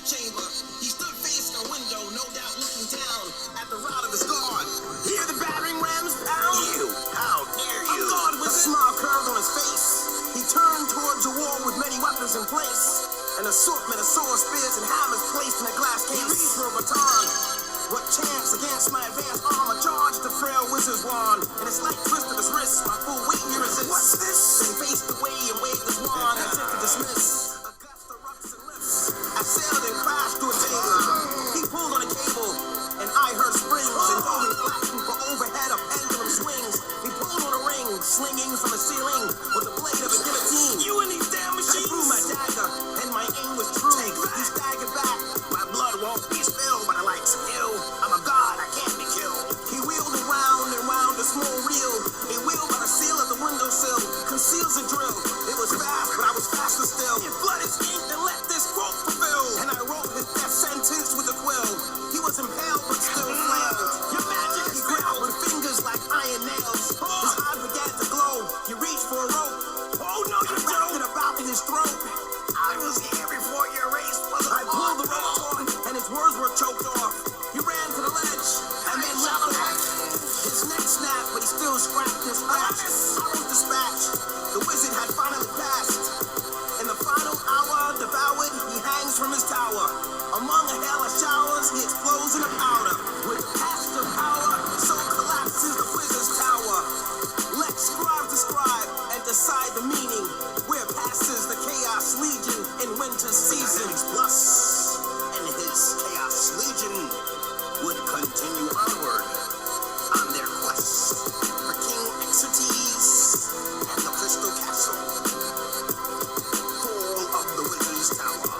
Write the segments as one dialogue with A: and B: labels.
A: chamber. He stood facing a window, no doubt looking down at the rout of his guard. Hear the battering rams pound?
B: You, how dare you?
A: A guard with a smile curved on his face. He turned towards a wall with many weapons in place. An assortment of swords, spears, and hammers placed in a glass case. He reached for a baton. What chance against my advanced armor? Charged the frail wizard's wand. And a slight twist of his wrist, my full weight he resists. What's this? Then faced away and waved his wand as if to dismiss. A gust of rocks and lifts. I sailed and crashed through a table. He pulled on a cable, and I heard springs and golden flashing for overhead a pendulum swings. He pulled on a ring, slinging from the ceiling with the blade of a guillotine. You and these damn machines! I threw my dagger, and my aim was true. He staggered back. My blood won't be spilled, but I like to kill. I'm a god, I can't be killed. He wheeled around and wound a small reel. A wheel by the seal of the windowsill conceals a drill. It was fast, but I was faster still. If blood is ink, then let this quote fulfill. And I wrote his death sentence with a quill. He was impaled, but still flailed. Your magic, he growled with fingers like iron nails. His eyes began to glow. He reached for a rope. Oh no, you don't! It about his throat.
B: I was here before your race was
A: I pulled the rope taut, and his words were choked off. He ran to the ledge, and then left off. His neck snapped, but he still scratched and scratched. I wrote dispatch. The wizard had finally passed. In the final hour, devoured, he hangs from his tower. Among a hail of showers, he explodes in a powder. With pasture power, so collapses the wizard's tower. Let scribe describe and decide the meaning. Where passes the Chaos Legion in winter season.
B: Plus, and his Chaos Legion would continue onward on their quest for King Exertes and the Crystal Castle. Fall of the Wizard's Tower.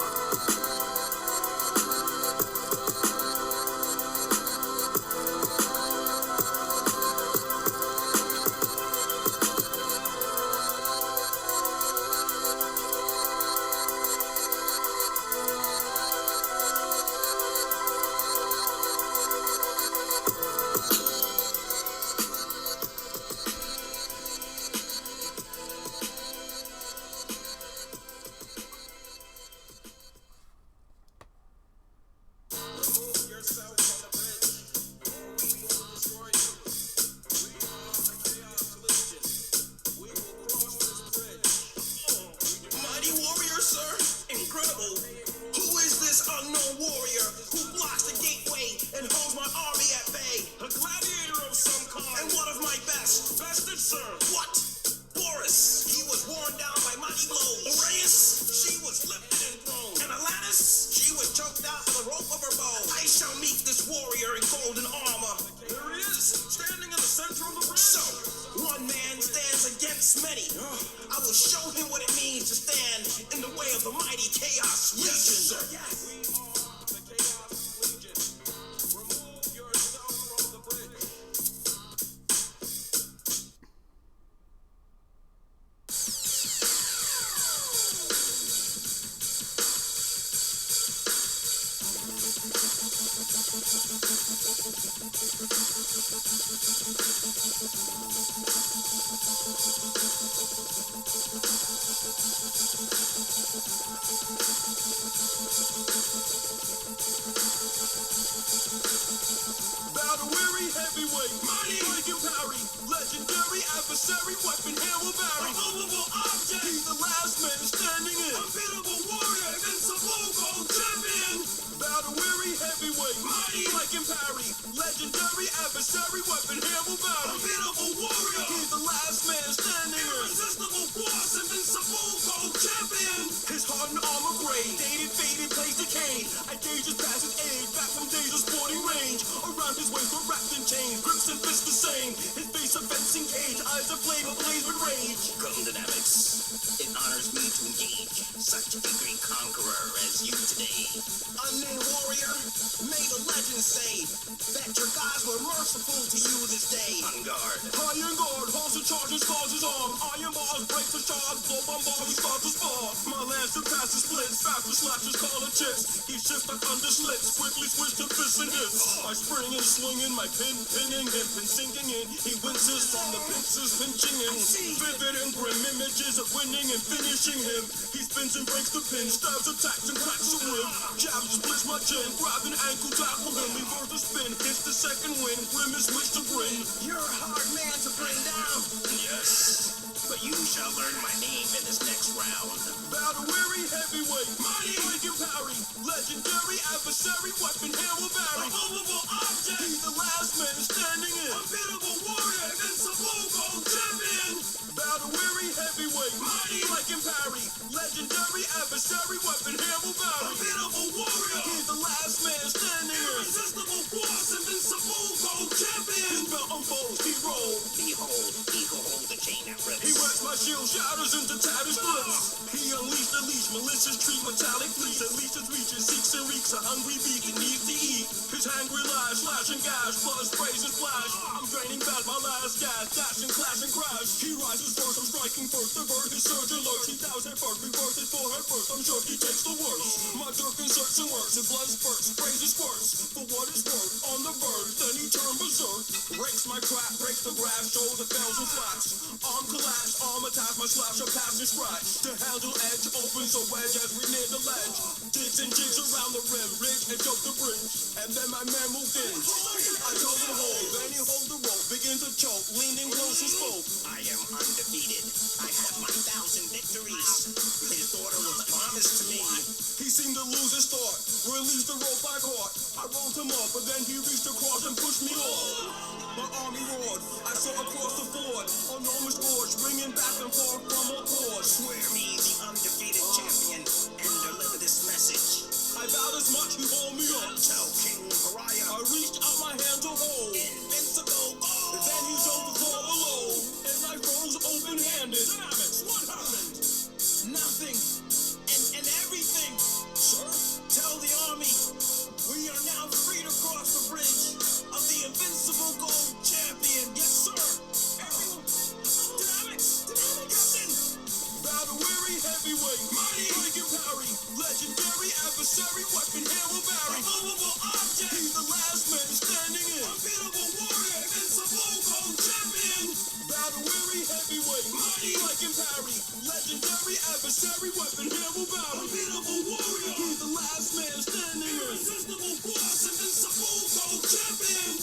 C: He shifts like under slits, quickly switch to fists and hits. I spring
A: and swinging, my pin pinning him, pin sinking in. He winces from the pincers pinching in. Vivid and grim images of winning and finishing him. He spins and breaks the pin, stabs, attacks, and cracks a rib. Jabs, splits my chin, grab an ankle, tackle him, reverse the spin, hits the second win. Grim is switch to grin.
B: You're a hard man to bring down.
A: Yes,
B: But you shall learn my name in this next round.
A: battle weary heavyweight, mighty Lincoln Parry, legendary adversary, weapon hammer Barry, immovable object. He's the last man standing in, unbeatable warrior, invincible gold champion. Battle weary heavyweight, mighty Lincoln Parry, legendary adversary, weapon hammer Barry, unbeatable warrior. He's the last man standing in, irresistible force, invincible gold champion. His belt unfolds, he rolls.
B: Behold, eagle hold the chain that rips.
A: He wrecks my shield, shatters into tattered splits. He unleashed the leash, malicious treat, metallic fleece. Unleashes reaches, seeks and reeks, a hungry beak and needs to eat. His hangry lash, slash and gash, blood sprays and splash. I'm draining back my last gas, dash and clash and crash. He rises first, I'm striking first, divert his surge alert. He dives head first, reverse his forehead first. I'm sure he takes the worst. My dirk inserts and works, and blood spurts, sprays and squirts. For what it's worth, on the verge, then he turned berserk. Breaks my crap, breaks the grass, shows the bells and flats. Arm collapse, arm attacks, my slash, a pass and scratch. The handle edge opens a wedge as we near the ledge. Digs and jigs around the rim, ridge and choke the bridge. And then my man moved in. I told him hold, then he hold the rope, begin to choke, leaning close and spoke.
B: I am undefeated. I have my 1,000 victories. His daughter was promised to me.
A: He seemed to lose his thought, released the rope I caught. I rolled him up, but then he reached across and pushed me off. My army roared, I saw across the ford, enormous gorge, ringing back and forth from a cord.
B: Swear me the undefeated champion and deliver this message.
A: I vowed as much, he hauled me up.
B: Tell King Pariah,
A: I reached out my hand to hold.
B: invincible gold.
A: Then he showed the floor below, and I froze open-handed. Dynamics, what happened?
B: Nothing and everything.
A: Sir?
B: Tell the army we are now free to cross the bridge of the invincible gold champion.
A: Yes, sir.
B: Dynamics, Captain.
A: Battle weary heavyweight, mighty Lincoln Parry, legendary adversary, weapon hammer Barry, immovable object. He's the last man standing in, unbeatable warrior, invincible gold champion. Battle weary heavyweight, mighty Lincoln Parry, legendary adversary, weapon hammer Barry, unbeatable warrior. He's the last man standing in, irresistible force, invincible gold champion.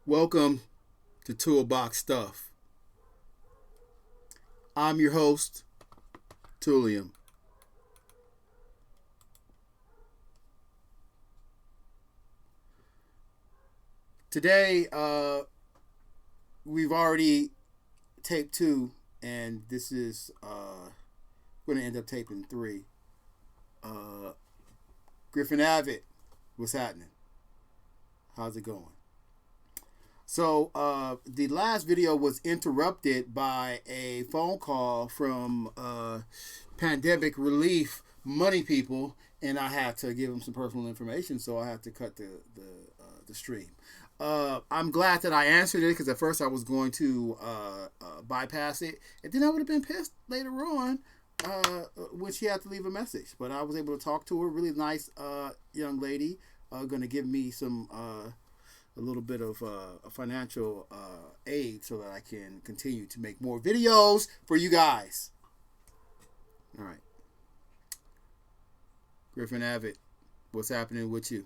A: Welcome to Toolbox Stuff. I'm your host, Tullium. Today, we've already taped 2, and this is we're going to end up taping 3. Griffin Avid, what's happening? How's it going? So the last video was interrupted by a phone call from Pandemic Relief Money People, and I had to give them some personal information, so I had to cut the stream. I'm glad that I answered it, because at first I was going to bypass it, and then I would have been pissed later on when she had to leave a message. But I was able to talk to her. Really nice young lady, going to give me some a little bit of a financial aid so that I can continue to make more videos for you guys. All right. Griffin Avid,
C: What's happening with you?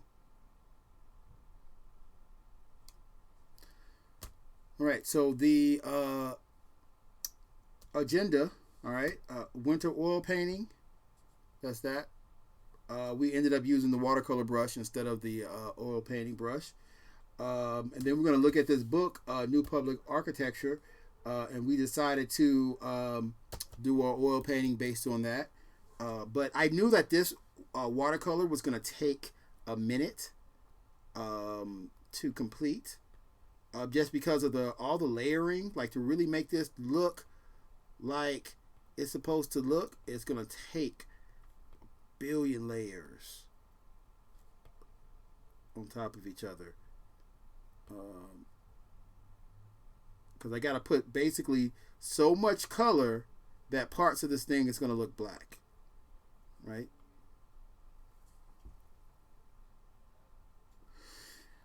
C: All right, so the agenda, all right, winter oil painting, that's that. We ended up using the watercolor brush instead of the oil painting brush. And then we're going to look at this book, New Public Architecture, and we decided to do our oil painting based on that. But I knew that this watercolor was going to take a minute to complete, just because of all the layering. Like, to really make this look like it's supposed to look, it's going to take a billion layers on top of each other. Because I got to put basically so much color that parts of this thing is going to look black, right?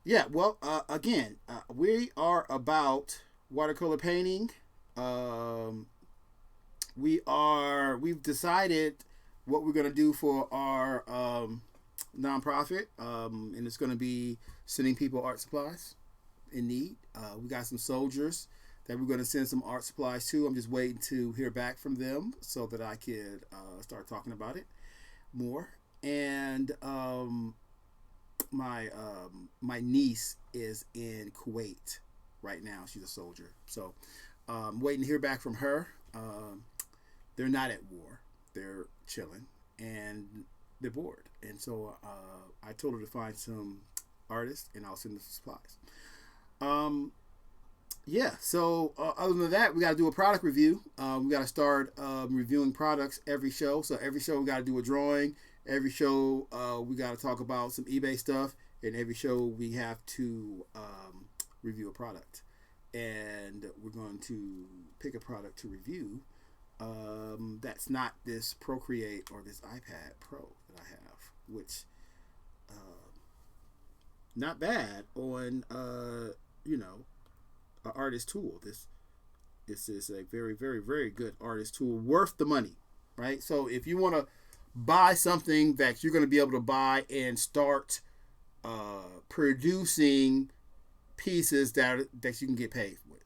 C: Yeah, well, again, we are about watercolor painting. We've decided what we're going to do for our nonprofit, and it's going to be sending people art supplies in need. We got some soldiers that we're going to send some art supplies to. I'm just waiting to hear back from them so that I could start talking about it more. And my niece is in Kuwait right now. She's a soldier, so waiting to hear back from her. They're not at war; they're chilling and they're bored. And so I told her to find some artists, and I'll send them some supplies. Yeah. So other than that, we got to do a product review. We got to start reviewing products every show. So every show we got to do a drawing. Every show we got to talk about some eBay stuff, and every show we have to review a product. And we're going to pick a product to review that's not this Procreate or this iPad Pro that I have, which not bad on an artist tool. This is a very, very, very good artist tool, worth the money, right? So if you want to buy something that you're going to be able to buy and start producing pieces that you can get paid with,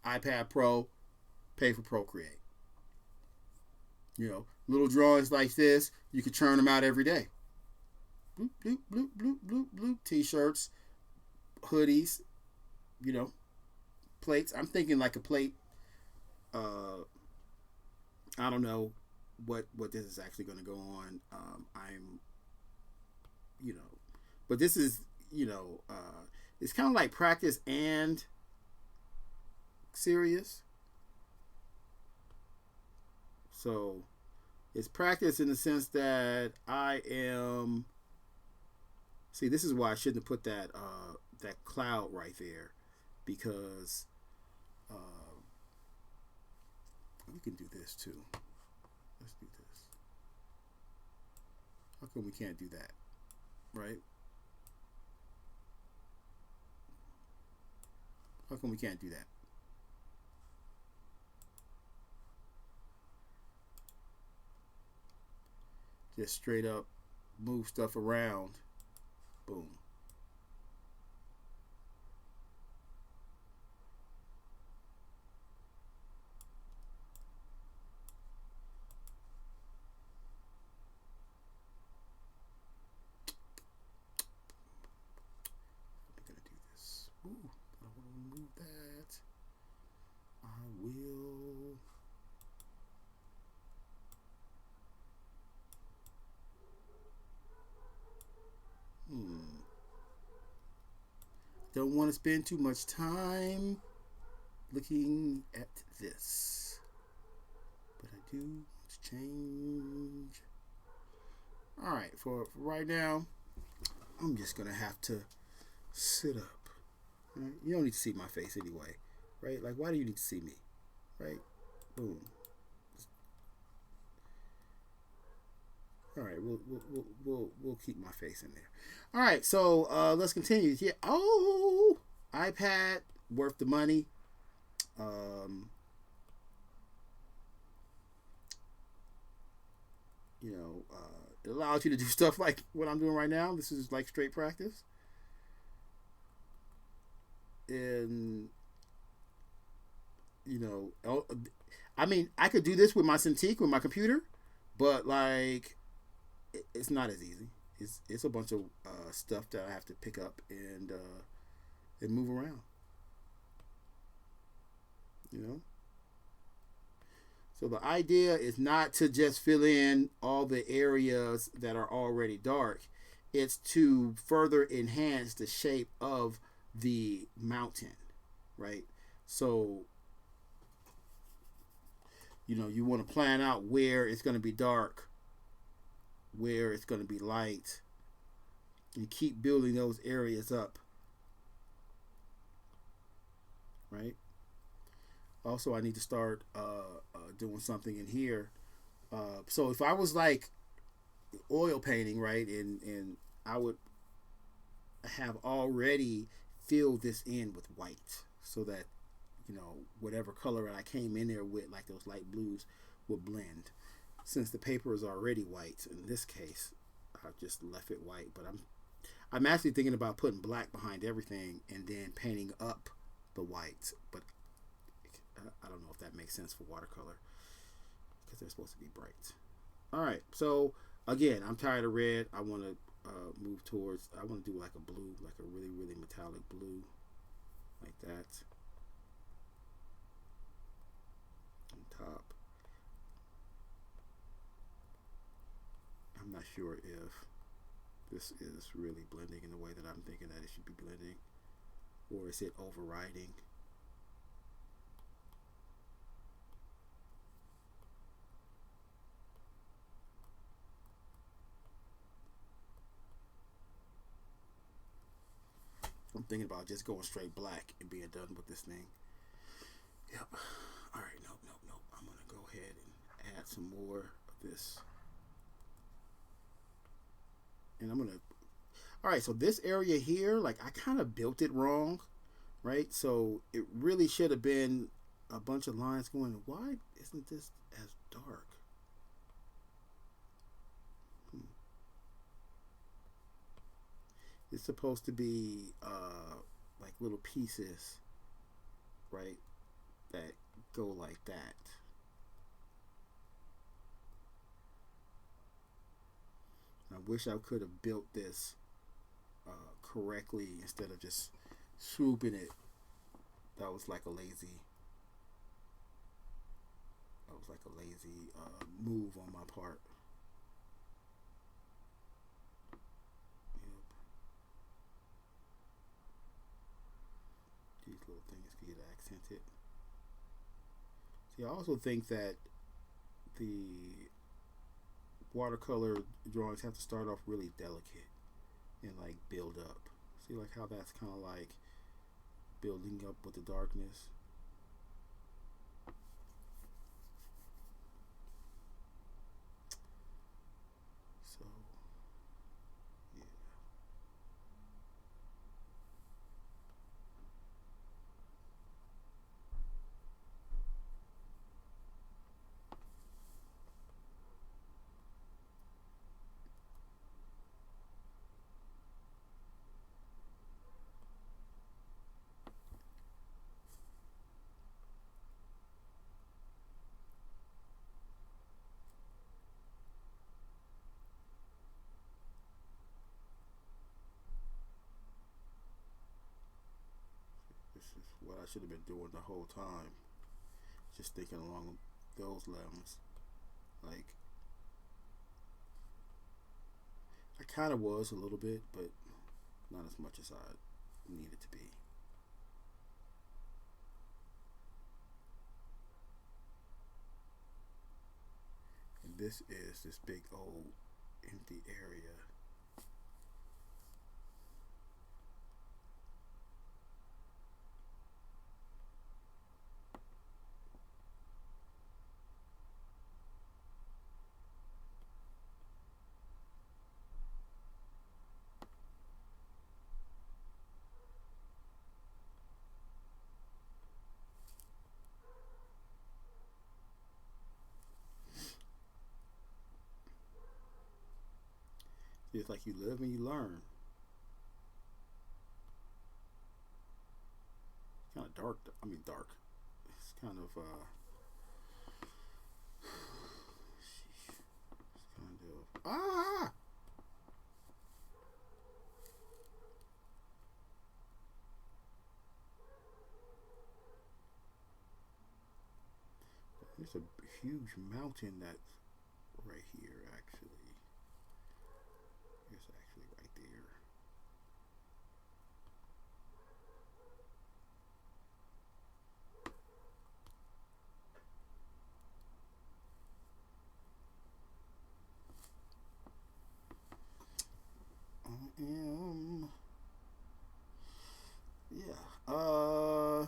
C: iPad Pro, pay for Procreate. Little drawings like this, you could churn them out every day. Bloop, bloop, bloop, bloop, bloop, bloop. T-shirts, hoodies, plates. I'm thinking like a plate. I don't know what this is actually going to go on. But this is, it's kind of like practice and serious. So it's practice in the sense that I am. See, this is why I shouldn't have put that cloud right there, because we can do this too. Let's do this. How come we can't do that? Right? How come we can't do that? Just straight up move stuff around. Boom. I'm gonna do this. Ooh, I want to remove that. I will. Don't want to spend too much time looking at this, but I do want to change. All right, for right now, I'm just gonna have to sit up. Right? You don't need to see my face anyway, right? Like, why do you need to see me, right? Boom. All right, we'll keep my face in there. All right, so let's continue. Yeah. Oh, iPad, worth the money. It allows you to do stuff like what I'm doing right now. This is like straight practice. And, you know, I mean, I could do this with my Cintiq, with my computer, but like, it's not as easy. It's a bunch of stuff that I have to pick up and move around. You know. So the idea is not to just fill in all the areas that are already dark. It's to further enhance the shape of the mountain, right? So, you know, you want to plan out where it's going to be dark, where it's going to be light, and keep building those areas up, right? Also, I need to start doing something in here. So if I was like oil painting, right, and I would have already filled this in with white so that, you know, whatever color I came in there with, like those light blues, would blend. Since the paper is already white, in this case, I just left it white. But I'm actually thinking about putting black behind everything and then painting up the whites. But I don't know if that makes sense for watercolor because they're supposed to be bright. All right, so again, I'm tired of red. I want to move towards, I want to do like a blue, like a really, really metallic blue, like that on top. I'm not sure if this is really blending in the way that I'm thinking that it should be blending, or is it overriding? I'm thinking about just going straight black and being done with this thing. Yep. All right. Nope. I'm going to go ahead and add some more of this. And I'm going to... All right. So this area here, like I kind of built it wrong, right? So it really should have been a bunch of lines going, why isn't this as dark? It's supposed to be like little pieces, right, that go like that. I wish I could have built this correctly instead of just swooping it. That was like a lazy move on my part. These little things for you to accent it. See, I also think that the watercolor drawings have to start off really delicate and like build up. See, like how that's kind of like building up with the darkness. So, yeah. This is what I should have been doing the whole time. Just thinking along those lines. Like, I kind of was a little bit, but not as much as I needed to be. And this is this big old empty area. It's like you live and you learn. It's kind of dark. I mean, dark. It's kind of it's kind of There's a huge mountain that's right here. Actually, it's actually right there. Yeah.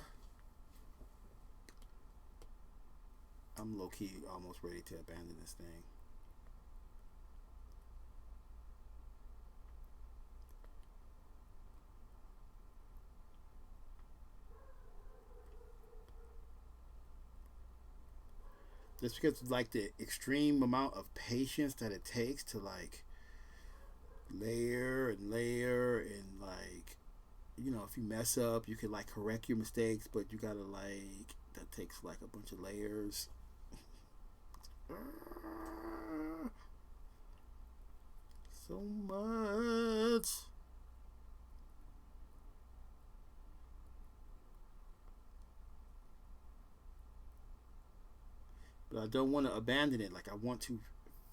C: I'm low key almost ready to abandon this thing. Just because like the extreme amount of patience that it takes to like layer and like, you know, if you mess up you can like correct your mistakes, but you gotta like, that takes like a bunch of layers. So much. But I don't want to abandon it. Like I want to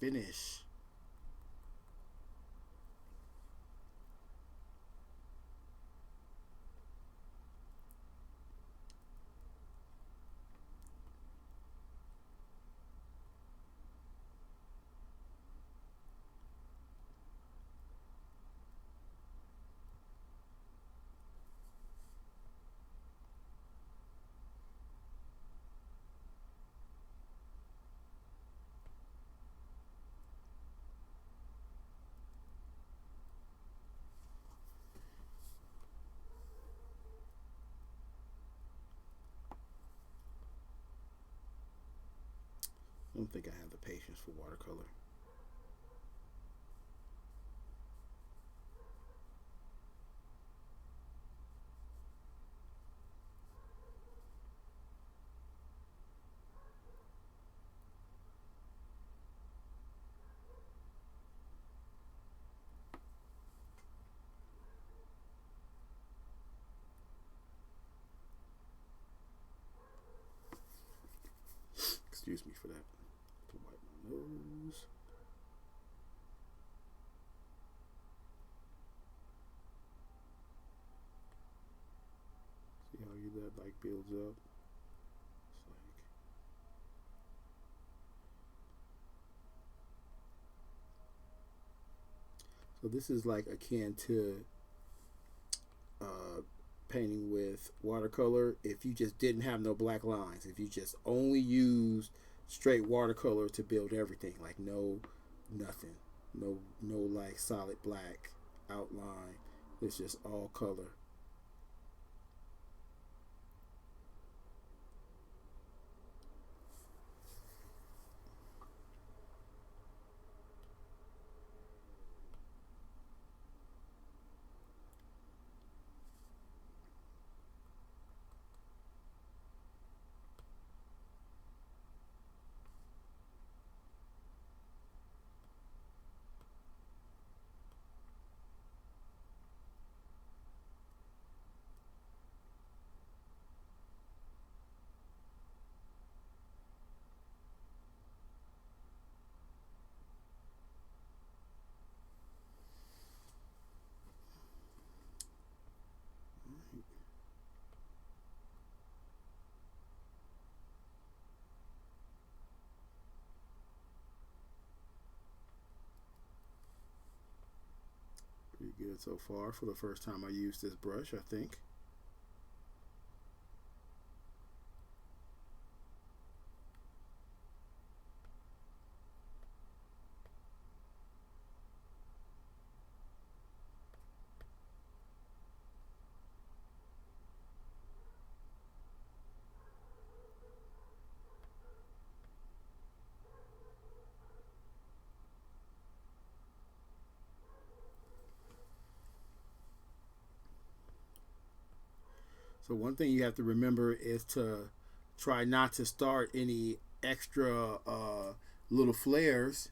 C: finish. I don't think I have the patience for watercolor. Excuse me for that. To wipe my nose. See how that like builds up. It's like, so this is like akin to uh, painting with watercolor if you just didn't have no black lines. If you just only used straight watercolor to build everything, like no nothing, no like solid black outline. It's just all color. Pretty good so far for the first time I used this brush, I think. So one thing you have to remember is to try not to start any extra little flares,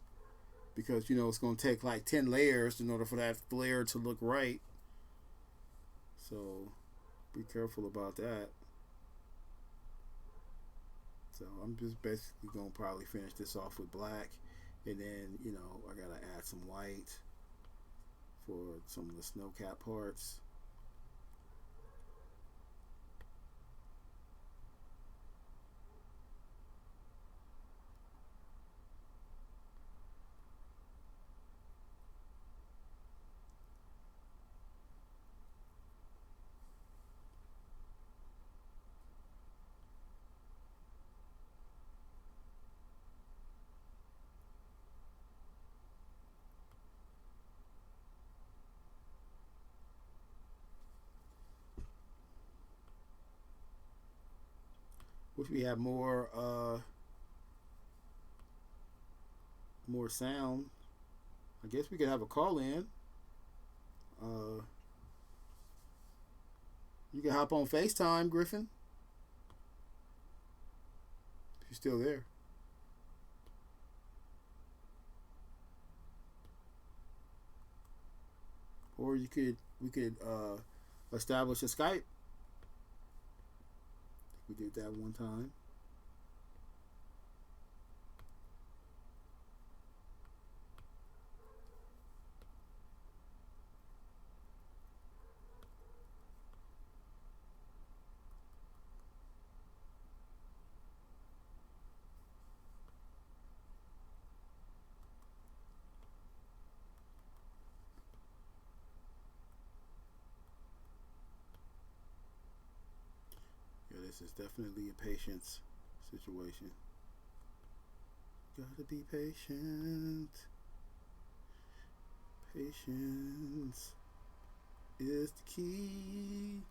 C: because you know it's going to take like 10 layers in order for that flare to look right. So be careful about that. So I'm just basically going to probably finish this off with black, and then you know I got to add some white for some of the snow cap parts. Wish we had more sound. I guess we could have a call in. You can hop on FaceTime, Griffin, if you're still there. Or we could establish a Skype. We did that one time. Yeah, this is definitely a patience situation. Gotta be patient. Patience is the key.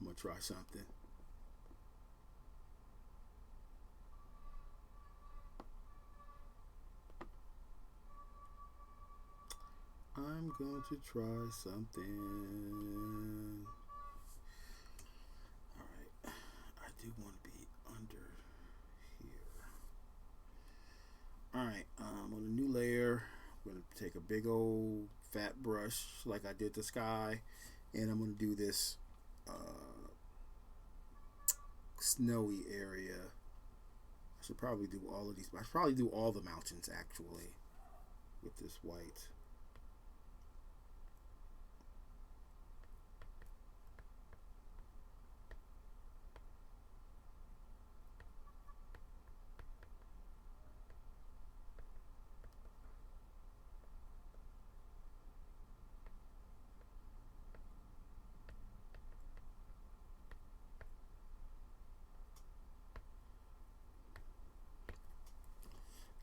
C: I'm gonna try something. I'm going to try something. Alright. I do want to be under here. Alright, on a new layer, I'm going to take a big old fat brush like I did the sky, and I'm going to do this snowy area. I should probably do all of these. I should probably do all the mountains actually with this white.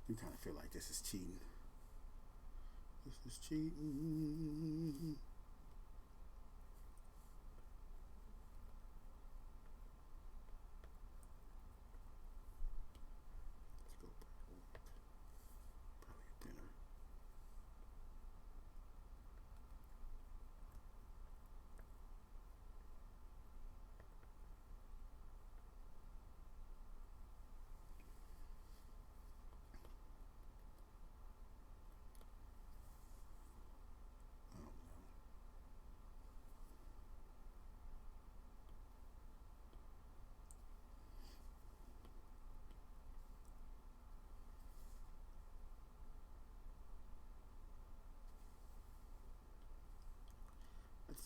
C: I kind of feel like this is cheating. This is cheating. Let's go probably thinner.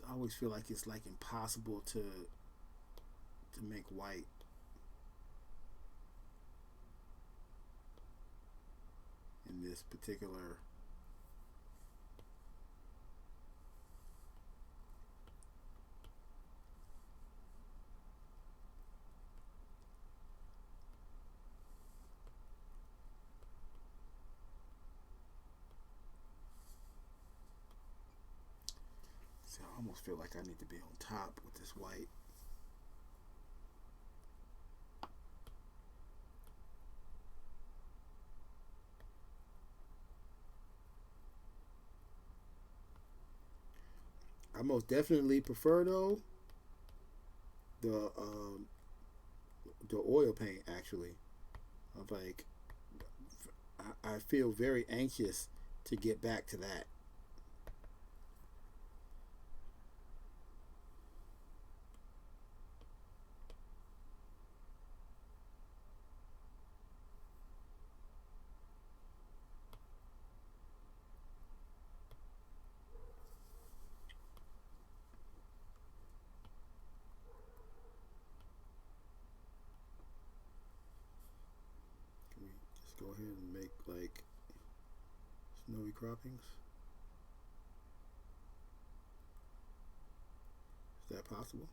C: I always feel like it's like impossible to make white. In this particular so I almost feel like I need to be on top with this white. I most definitely prefer though the oil paint actually. I'm like I feel very anxious to get back to that. Can we just go ahead and make like snowy croppings? Is that possible?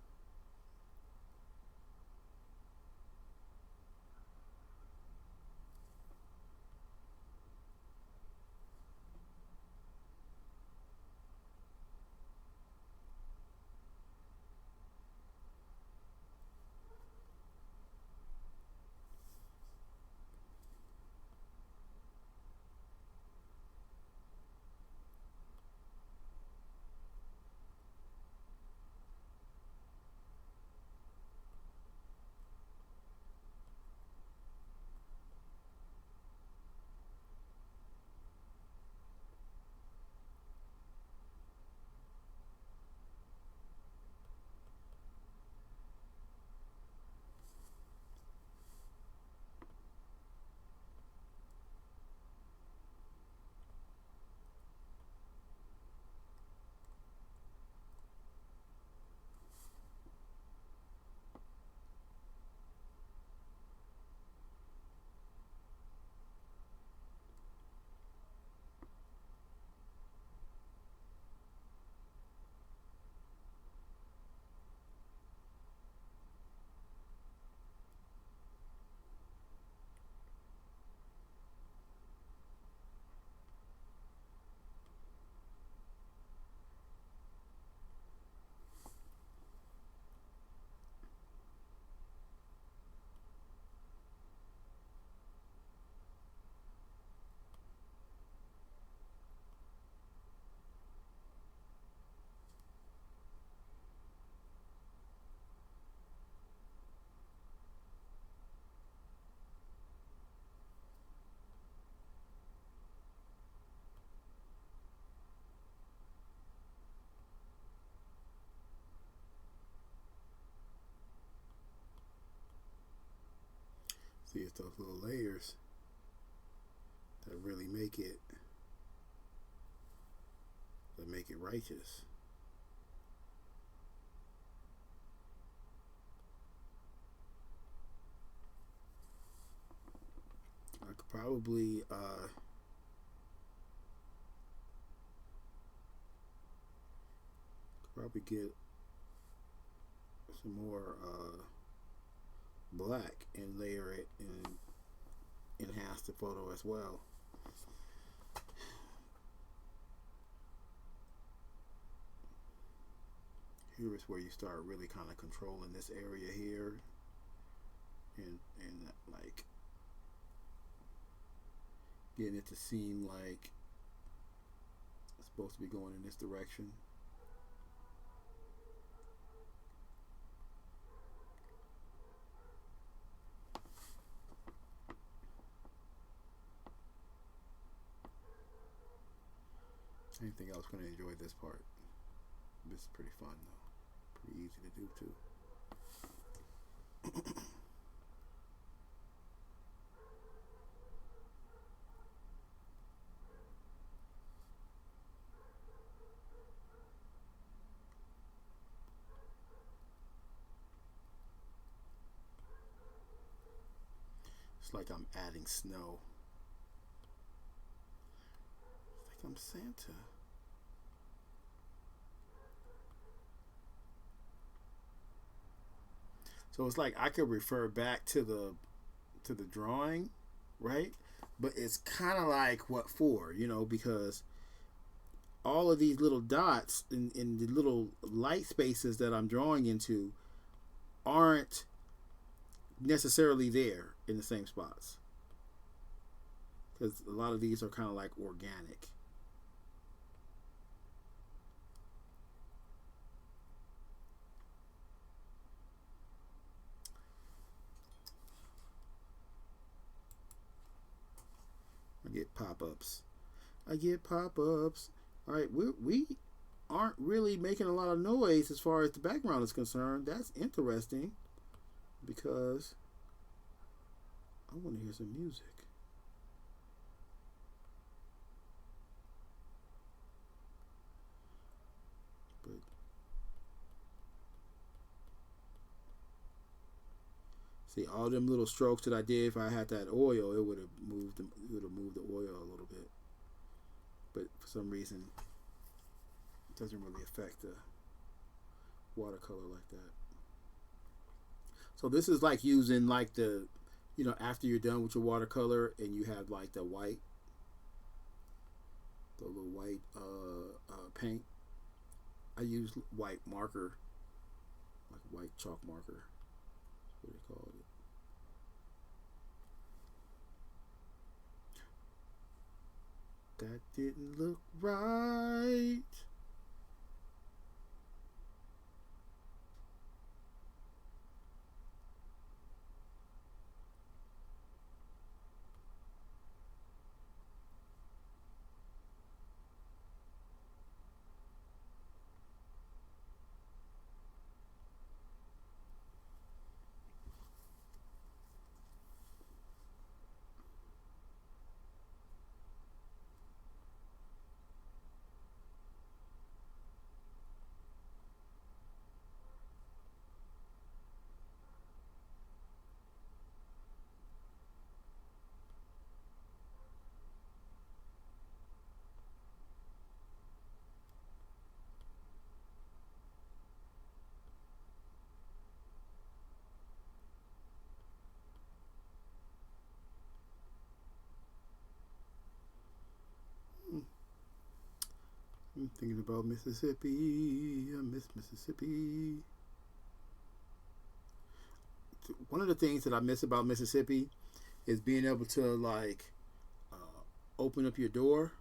C: See, it's those little layers that really make it righteous. I could probably get some more black and layer it and enhance the photo as well. Here is where you start really kind of controlling this area here, and like getting it to seem like it's supposed to be going in this direction. I didn't think I was going to enjoy this part. This is pretty fun though. Pretty easy to do too. It's like I'm adding snow. It's like I'm Santa. So it's like I could refer back to the drawing, right? But it's kind of like what for, because all of these little dots in the little light spaces that I'm drawing into aren't necessarily there in the same spots, because a lot of these are kind of like organic. I get pop-ups. All right, we aren't really making a lot of noise as far as the background is concerned. That's interesting, because I want to hear some music. But see, all them little strokes that I did, if I had that oil, it would have moved the oil a little bit. But for some reason, it doesn't really affect the watercolor like that. So this is like using like the, after you're done with your watercolor and you have like the little white paint. I use white marker, like white chalk marker. That's what they call it. That didn't look right. I'm thinking about Mississippi. I miss Mississippi. One of the things that I miss about Mississippi is being able to like open up your door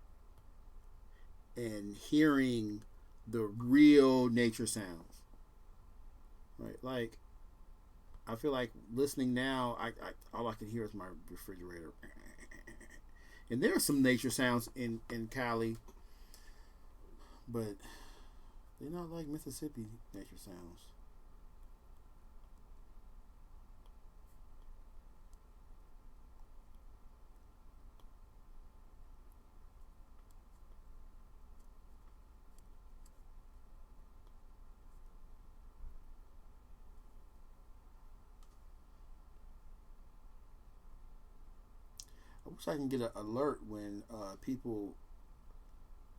C: and hearing the real nature sounds. Right, like I feel like listening now, I all I can hear is my refrigerator. And there are some nature sounds in Cali, but they're not like Mississippi nature sounds. I wish I can get an alert when people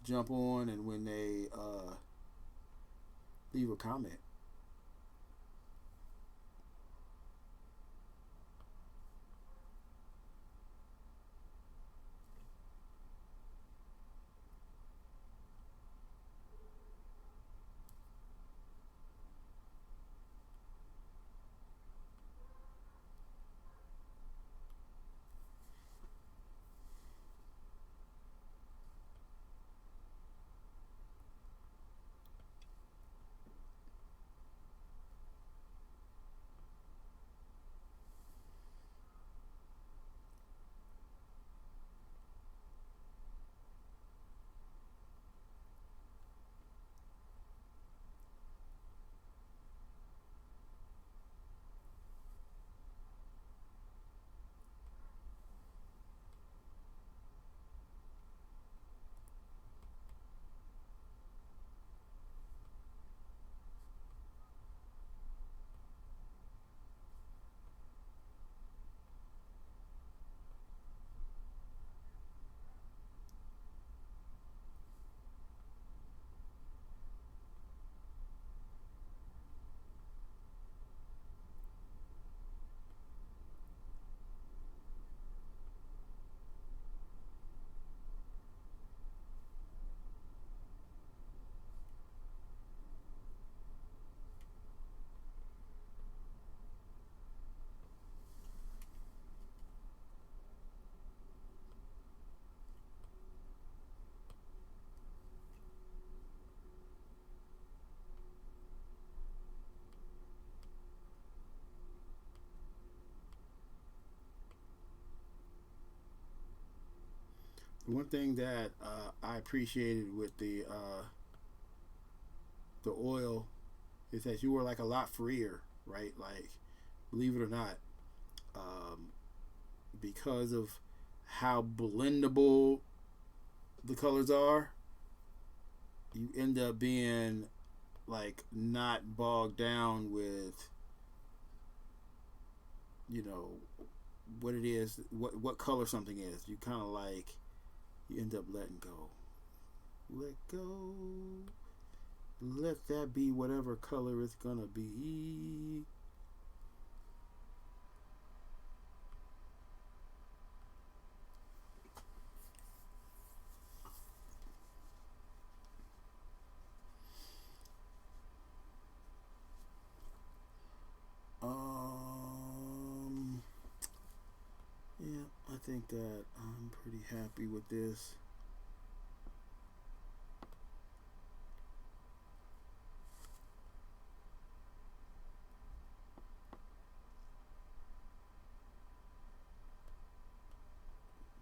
C: jump on and when they leave a comment. One thing that I appreciated with the oil is that you were like a lot freer, right? Like, believe it or not, because of how blendable the colors are, you end up being like not bogged down with, you know, what it is, what color something is. You kind of like, you end up letting go. Let go. Let that be whatever color it's gonna be. Yeah, I think that I'm pretty happy with this.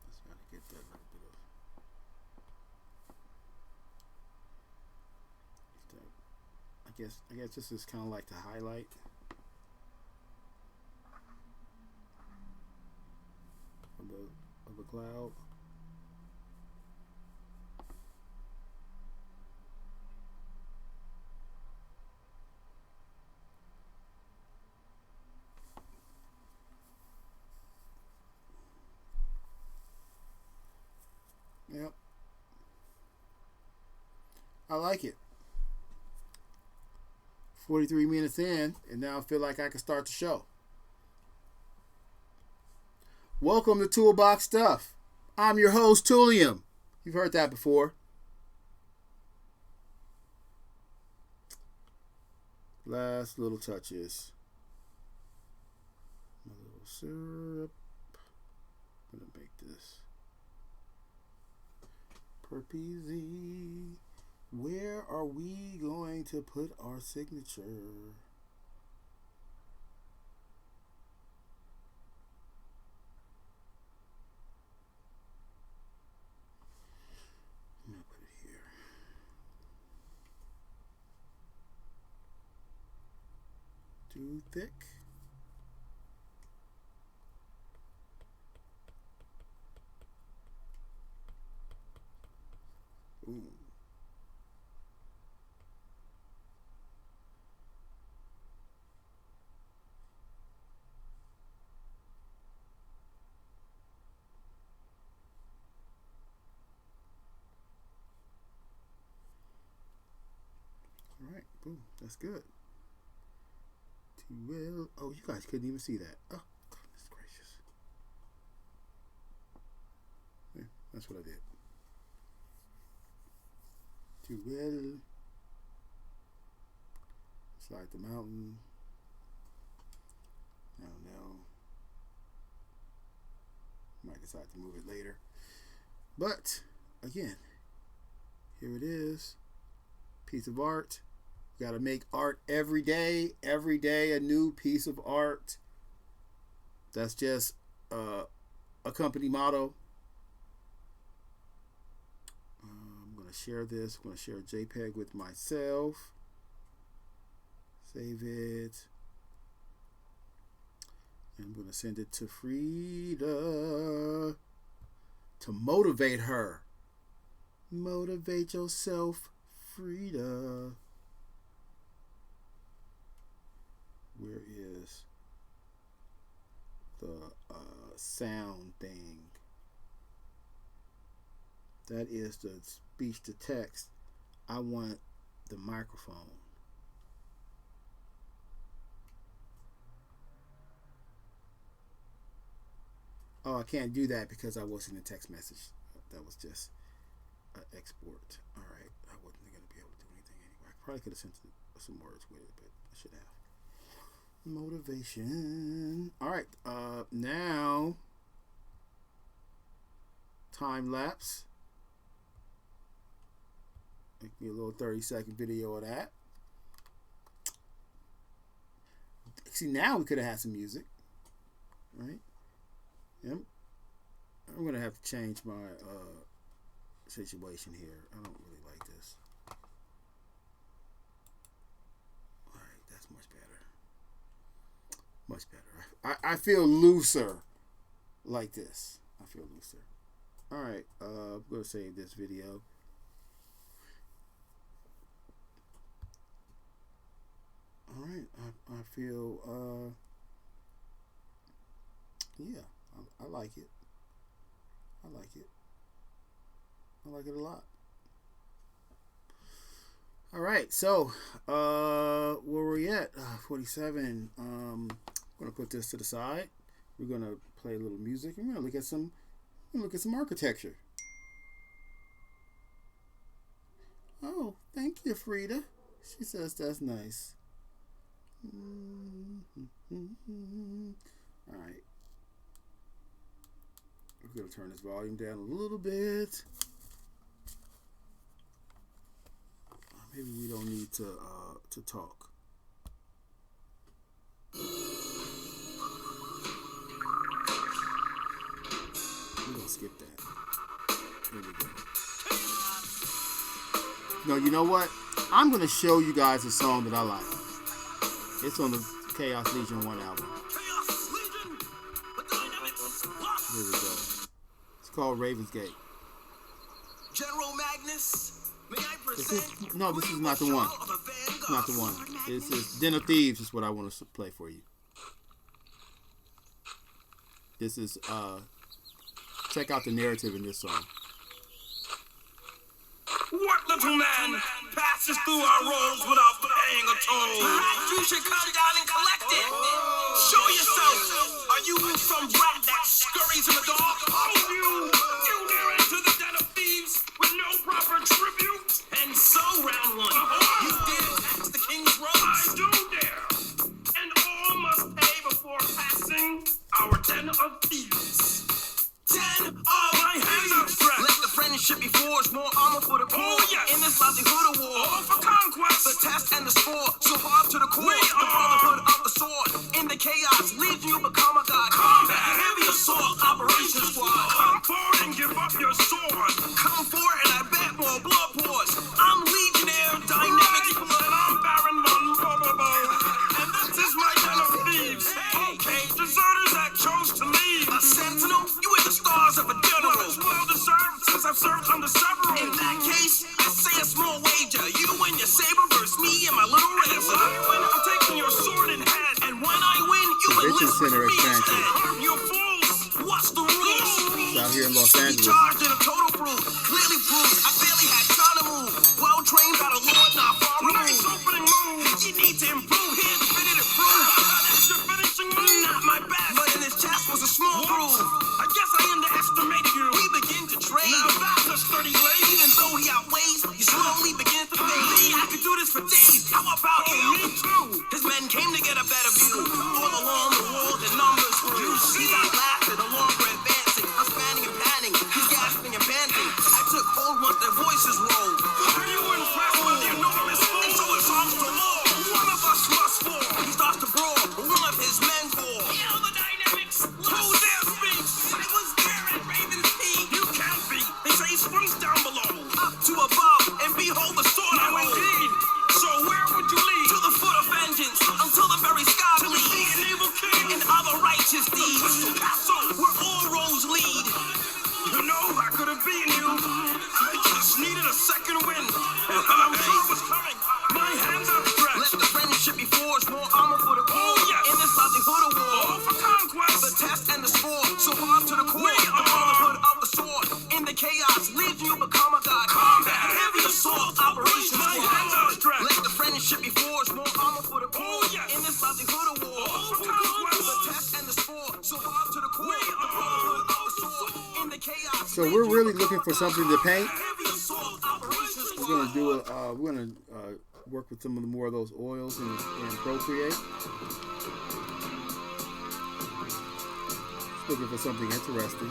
C: Just gotta get that little bit of. I guess this is kind of like the highlight of a cloud. Yep. I like it. 43 minutes in, and now I feel like I can start the show. Welcome to Toolbox Stuff. I'm your host, Tullium. You've heard that before. Last little touches. A little syrup. I'm going to make this Perpezy. Where are we going to put our signature? I'm going to put it here. Too thick. Ooh. All right, boom, that's good. Too well. Oh, you guys couldn't even see that. Oh, goodness gracious. Yeah, that's what I did. Too well. Slide the mountain. I don't know. Might decide to move it later. But, again, here it is. Piece of art. You got to make art every day. Every day a new piece of art. That's just a company motto. I'm going to share this. I'm going to share a JPEG with myself. Save it. And I'm going to send it to Frida to motivate her. Motivate yourself, Frida. Where is the sound thing? That is the speech to text. I want the microphone. Oh, I can't do that because I wasn't in text message. That was just an export. All right, I wasn't going to be able to do anything anyway. I probably could have sent some words with it, but I should have. Motivation. All right, now time lapse. Make me a little 30-second video of that. See, now we could have had some music, right? Yep. I'm gonna have to change my situation here. I don't really like this. All right, that's much better. Much better. I feel looser like this. I feel looser. All right, I'm going to save this video. All right, I feel, yeah, I like it. I like it. I like it a lot. All right, so where were we at? 47. I'm gonna put this to the side. We're gonna play a little music, and we're gonna look at some architecture. Oh, thank you, Frida. She says that's nice. All right. We're gonna turn this volume down a little bit. Maybe we don't need to talk. We're gonna skip that. Here we go. No, you know what? I'm gonna show you guys a song that I like. It's on the Chaos Legion 1 album. Here we go. It's called Raven's Gate.
B: General Magnus, may I present
C: this is not the one. It's not the one. This is Den of Thieves is what I want to play for you. This is, check out the narrative in this song.
A: What little man passes through our roads without paying a toll? Perhaps you should come down and collect it. Show yourself. Are you some rat that scurries in the dark? Oh, you near into the den of thieves with no proper tribute? And so, round one, you dare tax the king's robes? I do dare. And all must pay before passing our den of thieves. 10 of my hands are stretched.
B: Let the friendship be forged, more armor for the poor.
A: Oh, yes.
B: In this livelihood of war.
A: All for conquest.
B: The test and the spore, so hard to the core.
A: We
B: The
A: are.
B: brotherhood of the sword. In the chaos, leave you become a god.
A: Combat.
B: Heavy assault operations squad.
A: Come forward and give up your sword.
B: Come forward and I bet more blood pours. I'm Legionnaire, dynamic
A: And
B: blood.
A: I'm Baron Von Bobobo. And this is my den of thieves. Okay, deserters that chose to leave.
B: A sentinel, you are the stars of a general.
A: Well, it's well deserved since I've served under several.
B: In that case, I say a small wager. You and your saber versus me and my little
A: If
B: razor.
A: I win, I'm taking your sword in hand.
B: And when I win, you
C: Convention
B: enlist with
C: Center
B: me
C: expansion.
B: instead.
A: You fools.
B: What's the rules?
C: It's out here in Los
B: He
C: Angeles.
B: charged in a total proof. Clearly proves I barely had time to move. Well trained by the Lord, not far
A: Nice
B: removed.
A: opening move.
B: You need to improve. Here's definitive proof.
A: That's your finishing move.
B: Not my best, but in his chest was a small bruise.
A: I guess I underestimated you.
B: We begin to trade.
A: Now that's a sturdy blade.
B: Even though he outweighs, you slowly begin to fade. Lee, I could do this for days. How about
A: Oh,
B: you?
A: me too.
B: His men came to get a better view. All along the wall, the numbers grew. He's out laughing, no longer advancing. I'm spanning and panning. He's gasping and panting. I took hold once their voices rolled.
A: Are you impressed with the enormous fool?
B: And so it songs to law.
A: One of us must fall.
B: He starts to brawl, but one of his men fall.
A: Feel the dynamics. Who dare speaks?
B: I was there at Raven's Peak.
A: You can't be. They say springs down below.
B: Up to above, and behold the sword I
A: Now
B: hold.
A: indeed. So where would you lead?
B: To the foot of vengeance, until the very sky
A: To the
B: bleeds.
A: an evil king.
B: And other righteous
A: The
B: deeds,
A: Crystal Castle.
B: where all roads lead.
A: You know I could have beaten you. I just needed a second wind. And I'm sure it was coming. My hands are
B: Let
A: stretched.
B: the friendship be forged, more armor for the poor.
A: Oh, yes.
B: In this livelihood of war.
A: All for conquest.
B: The test and the spore, so hard to the core.
A: We
B: The
A: are.
B: brotherhood of the sword. In the chaos, leave you become a god.
A: Combat.
B: Heavy assault operations
A: My
B: squad.
A: hands are stretched.
B: Let the friendship be forged, more armor for the poor.
A: Oh, yes.
B: In this livelihood of war.
A: All for conquest.
B: The test and the spore, so hard to the core. The brotherhood of the sword. In the chaos.
C: So we're really looking for something to paint.
B: Heavy assault operations
C: We're
B: squad.
C: gonna do a. We're gonna work with some of the more of those oils and Procreate. Just looking for something interesting.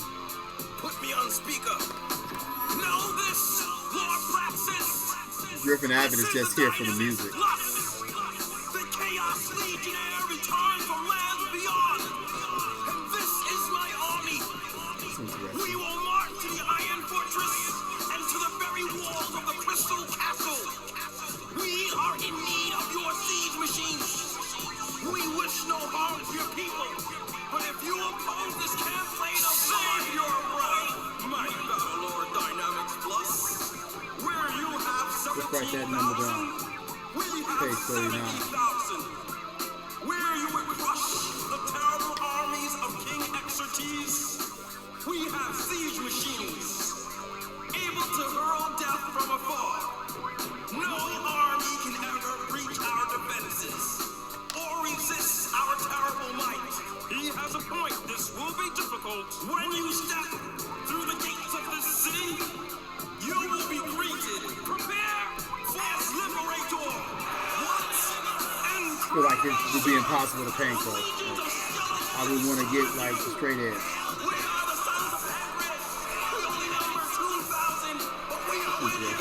B: Put me on speaker. Know this, Lord Praxis.
C: Griffin Abbott is just here for the music.
A: The Chaos Legionnaire returns from lands beyond. And this is my army.
C: It's
A: We
C: interesting.
A: will march to the Iron Fortress and to
C: write that number down. Page 39.
A: Where you would crush the terrible armies of King Xerxes, we have siege machines, able to hurl death from afar. No army can ever breach our defenses or resist our terrible might. He has a point. This will be difficult. When you step through the gates of this city, you will be greeted. Prepare for Liberator. What?
C: I feel like it would be impossible to paint, so I would want to get like the straight edge.
A: We are the sons of Hagrid. We only number 2,000, but we are winning.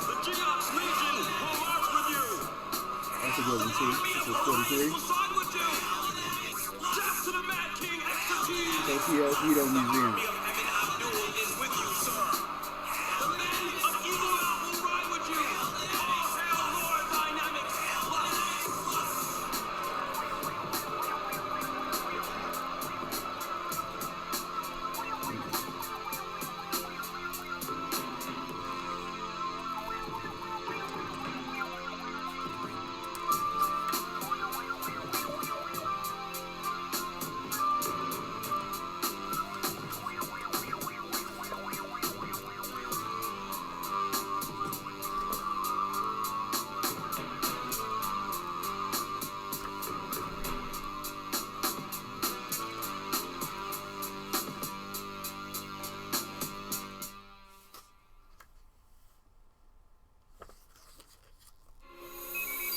A: The Geox Legion will march with you.
C: That's a good one too. This is 43.
A: Will side with you. Death to the Mad King Xerxes.
C: Tokyo Edo Museum.
A: Army of Evan Abdul is with you, sir. The men of Eagle Mount will ride with you. All hail Lord Dynamics.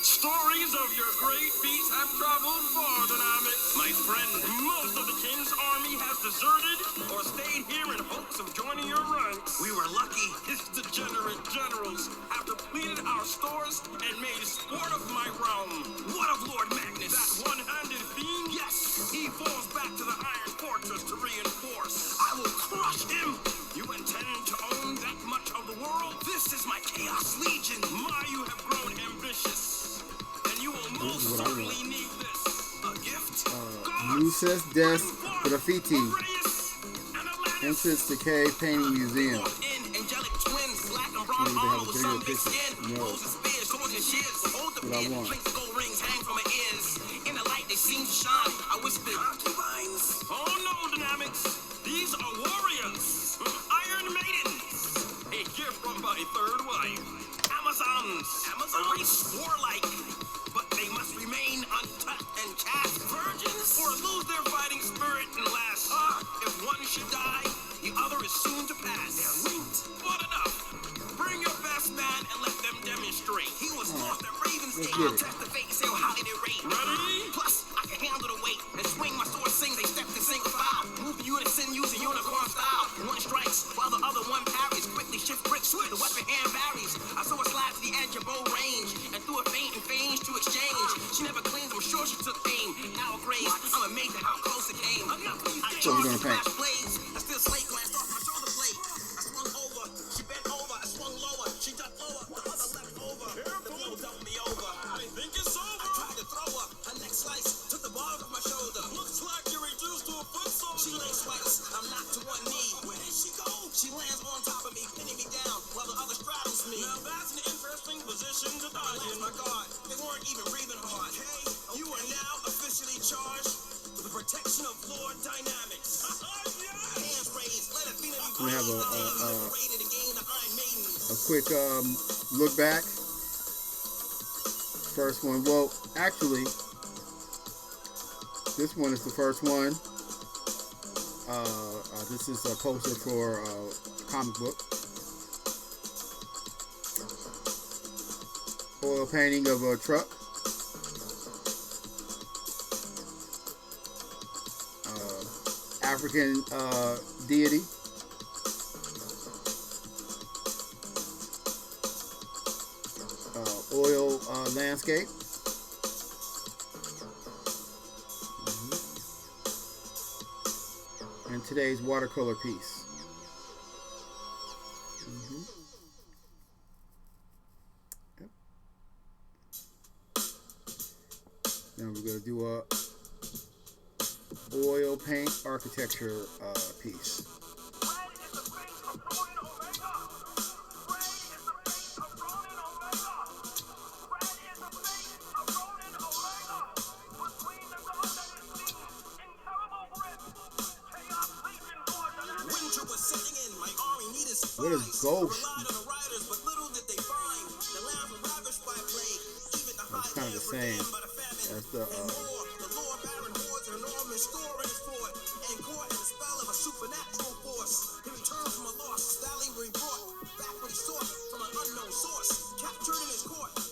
A: Stories of your great feats have traveled far, Dynamic. My friend, most of the King's army has deserted or stayed here in hopes of joining your ranks. We were lucky. His degenerate generals have depleted our stores and made sport of my realm. What of Lord Magnus? That one-handed fiend? Yes, he falls back to the Iron Fortress to reinforce. I will crush him. You intend to own that much of the world? This is my Chaos Legion. My, you have grown ambitious. You will most certainly need this. A gift?
C: Lucis Des Graffiti. Entrance to Cave Painting Museum.
A: Angelic twins, black and brown
C: Don't even have
A: armor
C: a
A: with
C: video
A: sun big
C: picture.
A: skin.
C: No.
A: Roses, spears, swords, and shields. Hold the
C: What I
A: pin.
C: want.
A: Plates of gold rings hang from my ears. In the light, they seem to shine. I whispered, concubines? Oh no, Dynamics. These are warriors. Iron maidens. A gift from my third wife. Amazons. A race warlike. But they must remain untouched and cast virgins, or lose their fighting spirit and last. If one should die, the other is soon to pass. They're linked, but enough. Bring your best man and let them demonstrate. He was lost at Raven's Gate. I'll test the fate, say how highly they rate. Ready? Plus, I can handle the weight and swing my sword, sing. They stepped in single file, moving unison, using unicorn style. One strikes while the other one parries. Quickly shift bricks, switch. The weapon hand varies. I saw it slide to the edge of bow range and threw a feint and feigns to exchange. She never cleans, I'm sure she took aim. Now graze, I'm amazed at how close it came. I charged the flash blades. I still slate glanced off my shoulder blade. I swung over, she bent over. I swung lower, she ducked lower. The other left over. The blow dumped me over. I think it's over. I tried to throw her. Her neck slice took the bar off my shoulder. Looks like you're reduced to a foot soldier. She lays twice. I'm knocked to one knee. Where did she go? She lands on top of me, pinning me down while the other straddles me. Now that's an interesting position to dodge in. My God, they weren't even breathing hard. Hey, you are now officially charged with the protection of Lord Dynamics. Hands raised, let Athena be
C: We have
A: ready to gain the Iron Maiden.
C: a quick look back. First one. Well, actually, this one is the first one. This is a poster for a comic book. Oil painting of a truck. African deity. Oil landscape. And today's watercolor piece. Yep. Now we're going to do a oil paint architecture piece. What is Ghost? It's kind of the same as the.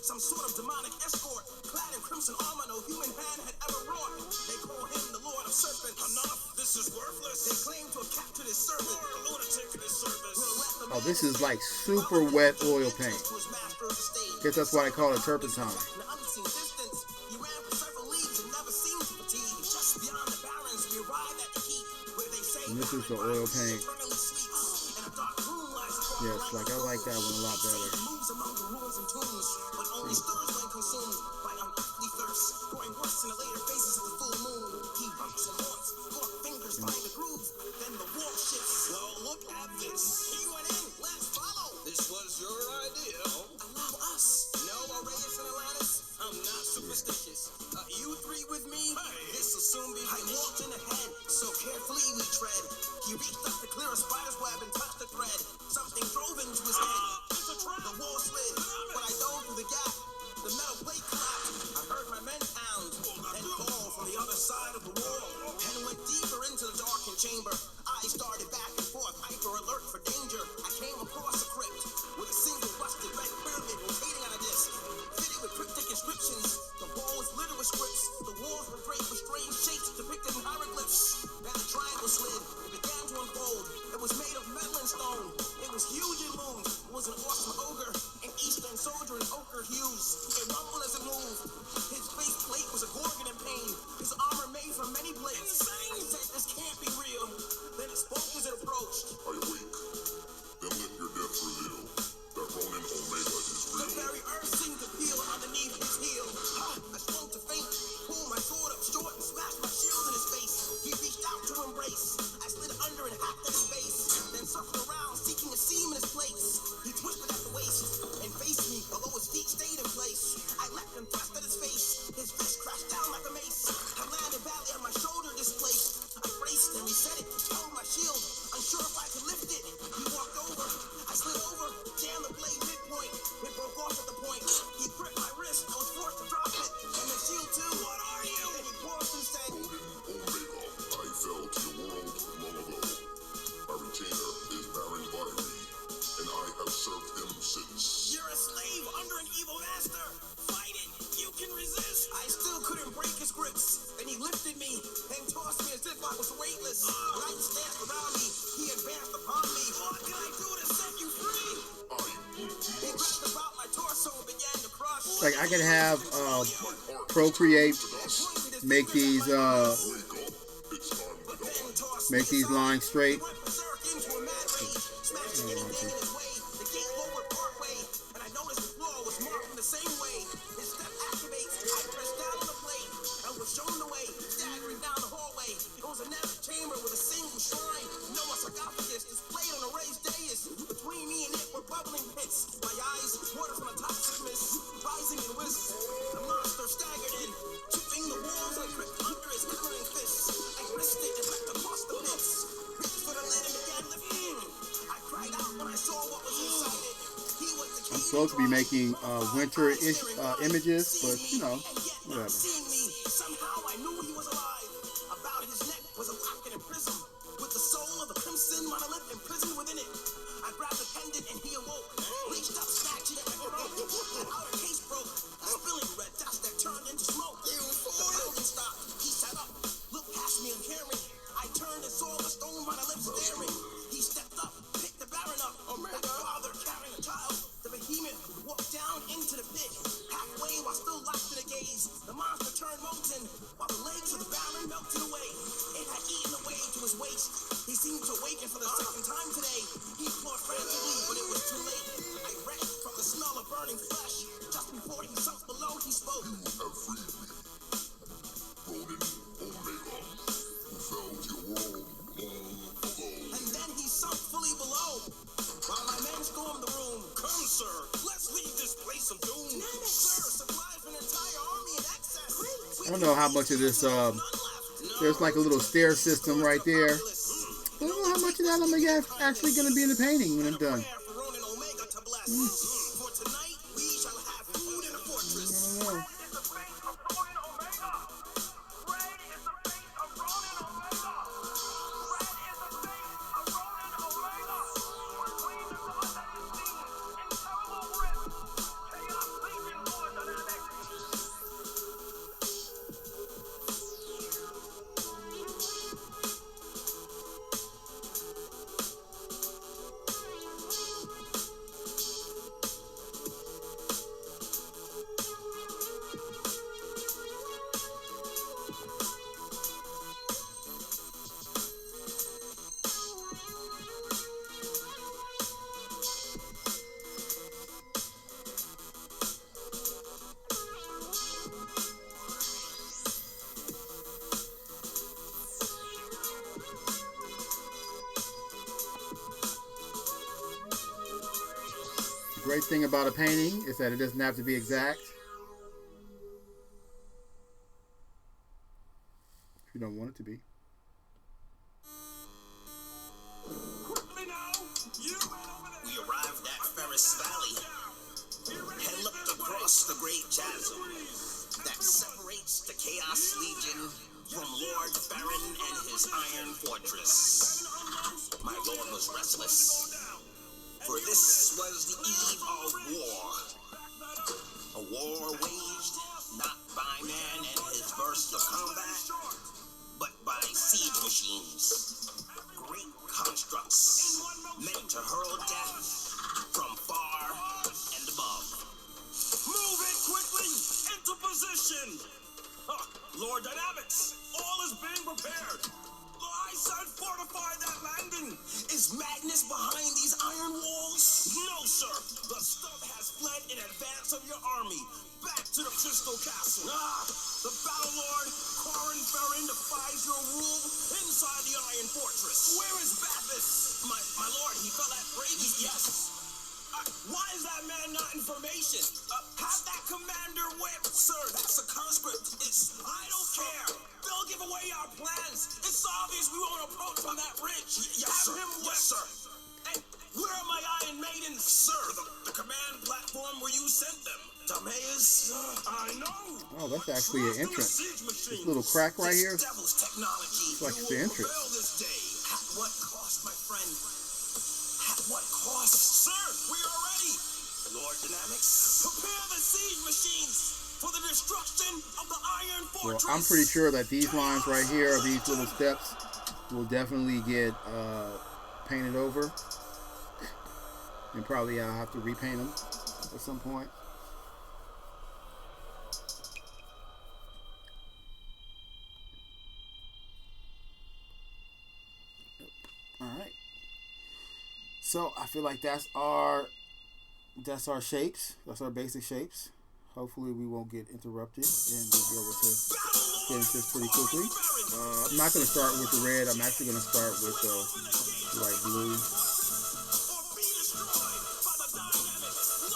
A: Some sort of demonic escort, clad in crimson armor no human hand had ever wrought. They call him the Lord of Serpents. Enough, this is worthless. They claim to have captured his servant. More lunatic in his service.
C: Oh, this is like super wet oil paint. Guess that's why they call it turpentine. And this is the oil paint. Yes, like I like that one a lot better.
A: Well, look at this. He went in. Let's follow. This was your idea. Allow us. No, Arius and Alanis. I'm not superstitious. You three with me? Hey. This'll soon be. I walked in ahead, so carefully we tread. He reached up to clear a spider's web and touched the thread. Something drove into his head. It's a trap. The wall slid, but I dove through the gap. The metal plate collapsed. I heard my men pound and fall from the other side of the wall and went deeper into the darkened chamber. I started back and forth, hyper alert for danger. I came across a crypt with a single rusted red pyramid rotating on a disc, fitted with cryptic inscriptions. The walls littered with scripts. The walls were draped with strange shapes depicted in hieroglyphs. Then the triangle slid. It began to unfold. It was made of metal and stone. It was huge and loomed. It was an awesome ogre, an eastern soldier in ochre hues. It rumbled as it moved. His face plate was a gorgon in pain. His armor made from many blades. I said, this can't be real. Then it spoke as it approached.
D: I awake. Then let your death reveal that Ronin Omega is real.
A: The very earth seemed to peel underneath his heel. I swung to faint, pulled my sword up short and smashed my shield in his face. He reached out to embrace. I slid under and hacked at his face. Then circled around, seeking a seam in his plates. He twisted at the waist and faced me, although his feet stayed in place. I leapt and thrust at his face. His fist crashed down like a mace. I landed badly on my shoulder displaced. I braced and reset it, held my shield, unsure if I could lift it. He walked over. I slid over, jammed the blade midpoint. It broke off at the point. He gripped my wrist. I was forced to drop it. And the shield too. What are you? Then he paused and said,
D: Ronin Omega, I fell to your world long ago. My retainer is Baron Viri, and I have served him since.
A: you're a slave under an evil master. Fight it. You can resist. I still couldn't break his grips. And he lifted me and tossed me as if I was weightless. Light danced around me. He advanced upon me. What can I do to set you free? He grabbed about my torso and began to crush.
C: Like I could have Procreate make these make these lines straight.
A: Went berserk into a mad rage, smashing anything in his way. The gate lowered partway, and I noticed the floor was marked in the same way. His step activates. I pressed down on the plate and was shown the way, staggering down the hallway. It was a narrow chamber with a single shrine. No sarcophagus displayed on a raised dais. Between me and it were bubbling pits. My eyes, water from a toxic mist, rising in wisps. The monster staggered in, chipping the walls and gripped under his hammering fists. I risked it and leapt across the pits. Reached for the lid and began lifting. I cried out when I saw what was inside it. He was the
C: I'm supposed to be making winter-ish images, but you know, whatever.
A: Seeing me, somehow I knew he was alive. About his neck was a lock and a prism, with the soul of the crimson monolith imprisoned within it. I grabbed the pendant and he awoke, reached up, snatching at my throat. The outer case broke, a spilling red dust that turned into smoke. The building stopped. He sat up, looked past me uncaring. I turned and saw the stone monolith staring. He stepped up, picked the Baron up. Like a father carrying a child. The behemoth walked down into the pit. Halfway while still locked in a gaze, the monster turned molten while the legs of the Baron melted away. It had eaten away to his waist. He seemed to awaken for the second time today. He fought frantically, but it was too late. I read from the smell of burning flesh. Just before he sunk below, he spoke.
D: You have freed me, Ronin Omega, who fell to your world long ago.
A: And then he sunk fully below. While my men stormed the room. Come, sir, let's leave this place of doom. Sir, supplies for an entire army in excess.
C: I don't know how much of this. There's like a little stair system right there. I don't know how much of that I'm actually going to be in the painting when I'm done.
B: For Ronin Omega to bless. For tonight, we shall have food in the fortress.
C: I don't know. The great thing about a painting is that it doesn't have to be exact. If you don't want it to be.
B: We arrived at Ferris Valley and looked across the great chasm that separates the Chaos Legion from Lord Baron and his Iron Fortress. My lord was restless, for this was the eve of war. A war waged not by man and his burst of combat, but by siege machines. Great constructs meant to hurl death from far and above.
A: Move it quickly! Into position! Lord Dynamics, all is being prepared. I said fortify that landing.
B: Is madness behind these iron walls?
A: No, sir. The stuff has fled in advance of your army. Back to the Crystal Castle. The Battle Lord, Corin Ferrin, defies your rule inside the Iron Fortress. Where is Bathus?
B: My lord, he fell at Brady's.
A: Yes. Why is that man not in formation? Have that commander whipped.
B: Sir, that's a conscript.
A: I don't care. They'll give away our plans. It's obvious we won't approach from that ridge.
B: Yes, sir.
A: Have him whipped.
B: Yes, sir.
A: And where are my Iron Maidens?
B: Sir, the command platform where you sent them. Dameas.
A: I know.
C: Oh, that's actually an
A: Trust in the
C: entrance.
A: siege
C: This
A: machine.
C: little crack right here.
B: Devil's technology.
C: It's like
B: You
C: the
B: will
C: entrance.
B: prevail this day. At what cost, my friend? At what cost?
A: Sir, we are ready.
B: Lord Dynamics.
A: Prepare the siege machines for the destruction of the Iron
C: Well,
A: Fortress.
C: I'm pretty sure that these lines right here, these little steps, will definitely get painted over. And probably I'll have to repaint them at some point. Alright. So I feel like that's our shapes. That's our basic shapes. Hopefully we won't get interrupted and we'll be able to finish this pretty quickly. I'm not going to start with the red. I'm actually going to start with the light blue.
B: Or be destroyed by the Dynamics.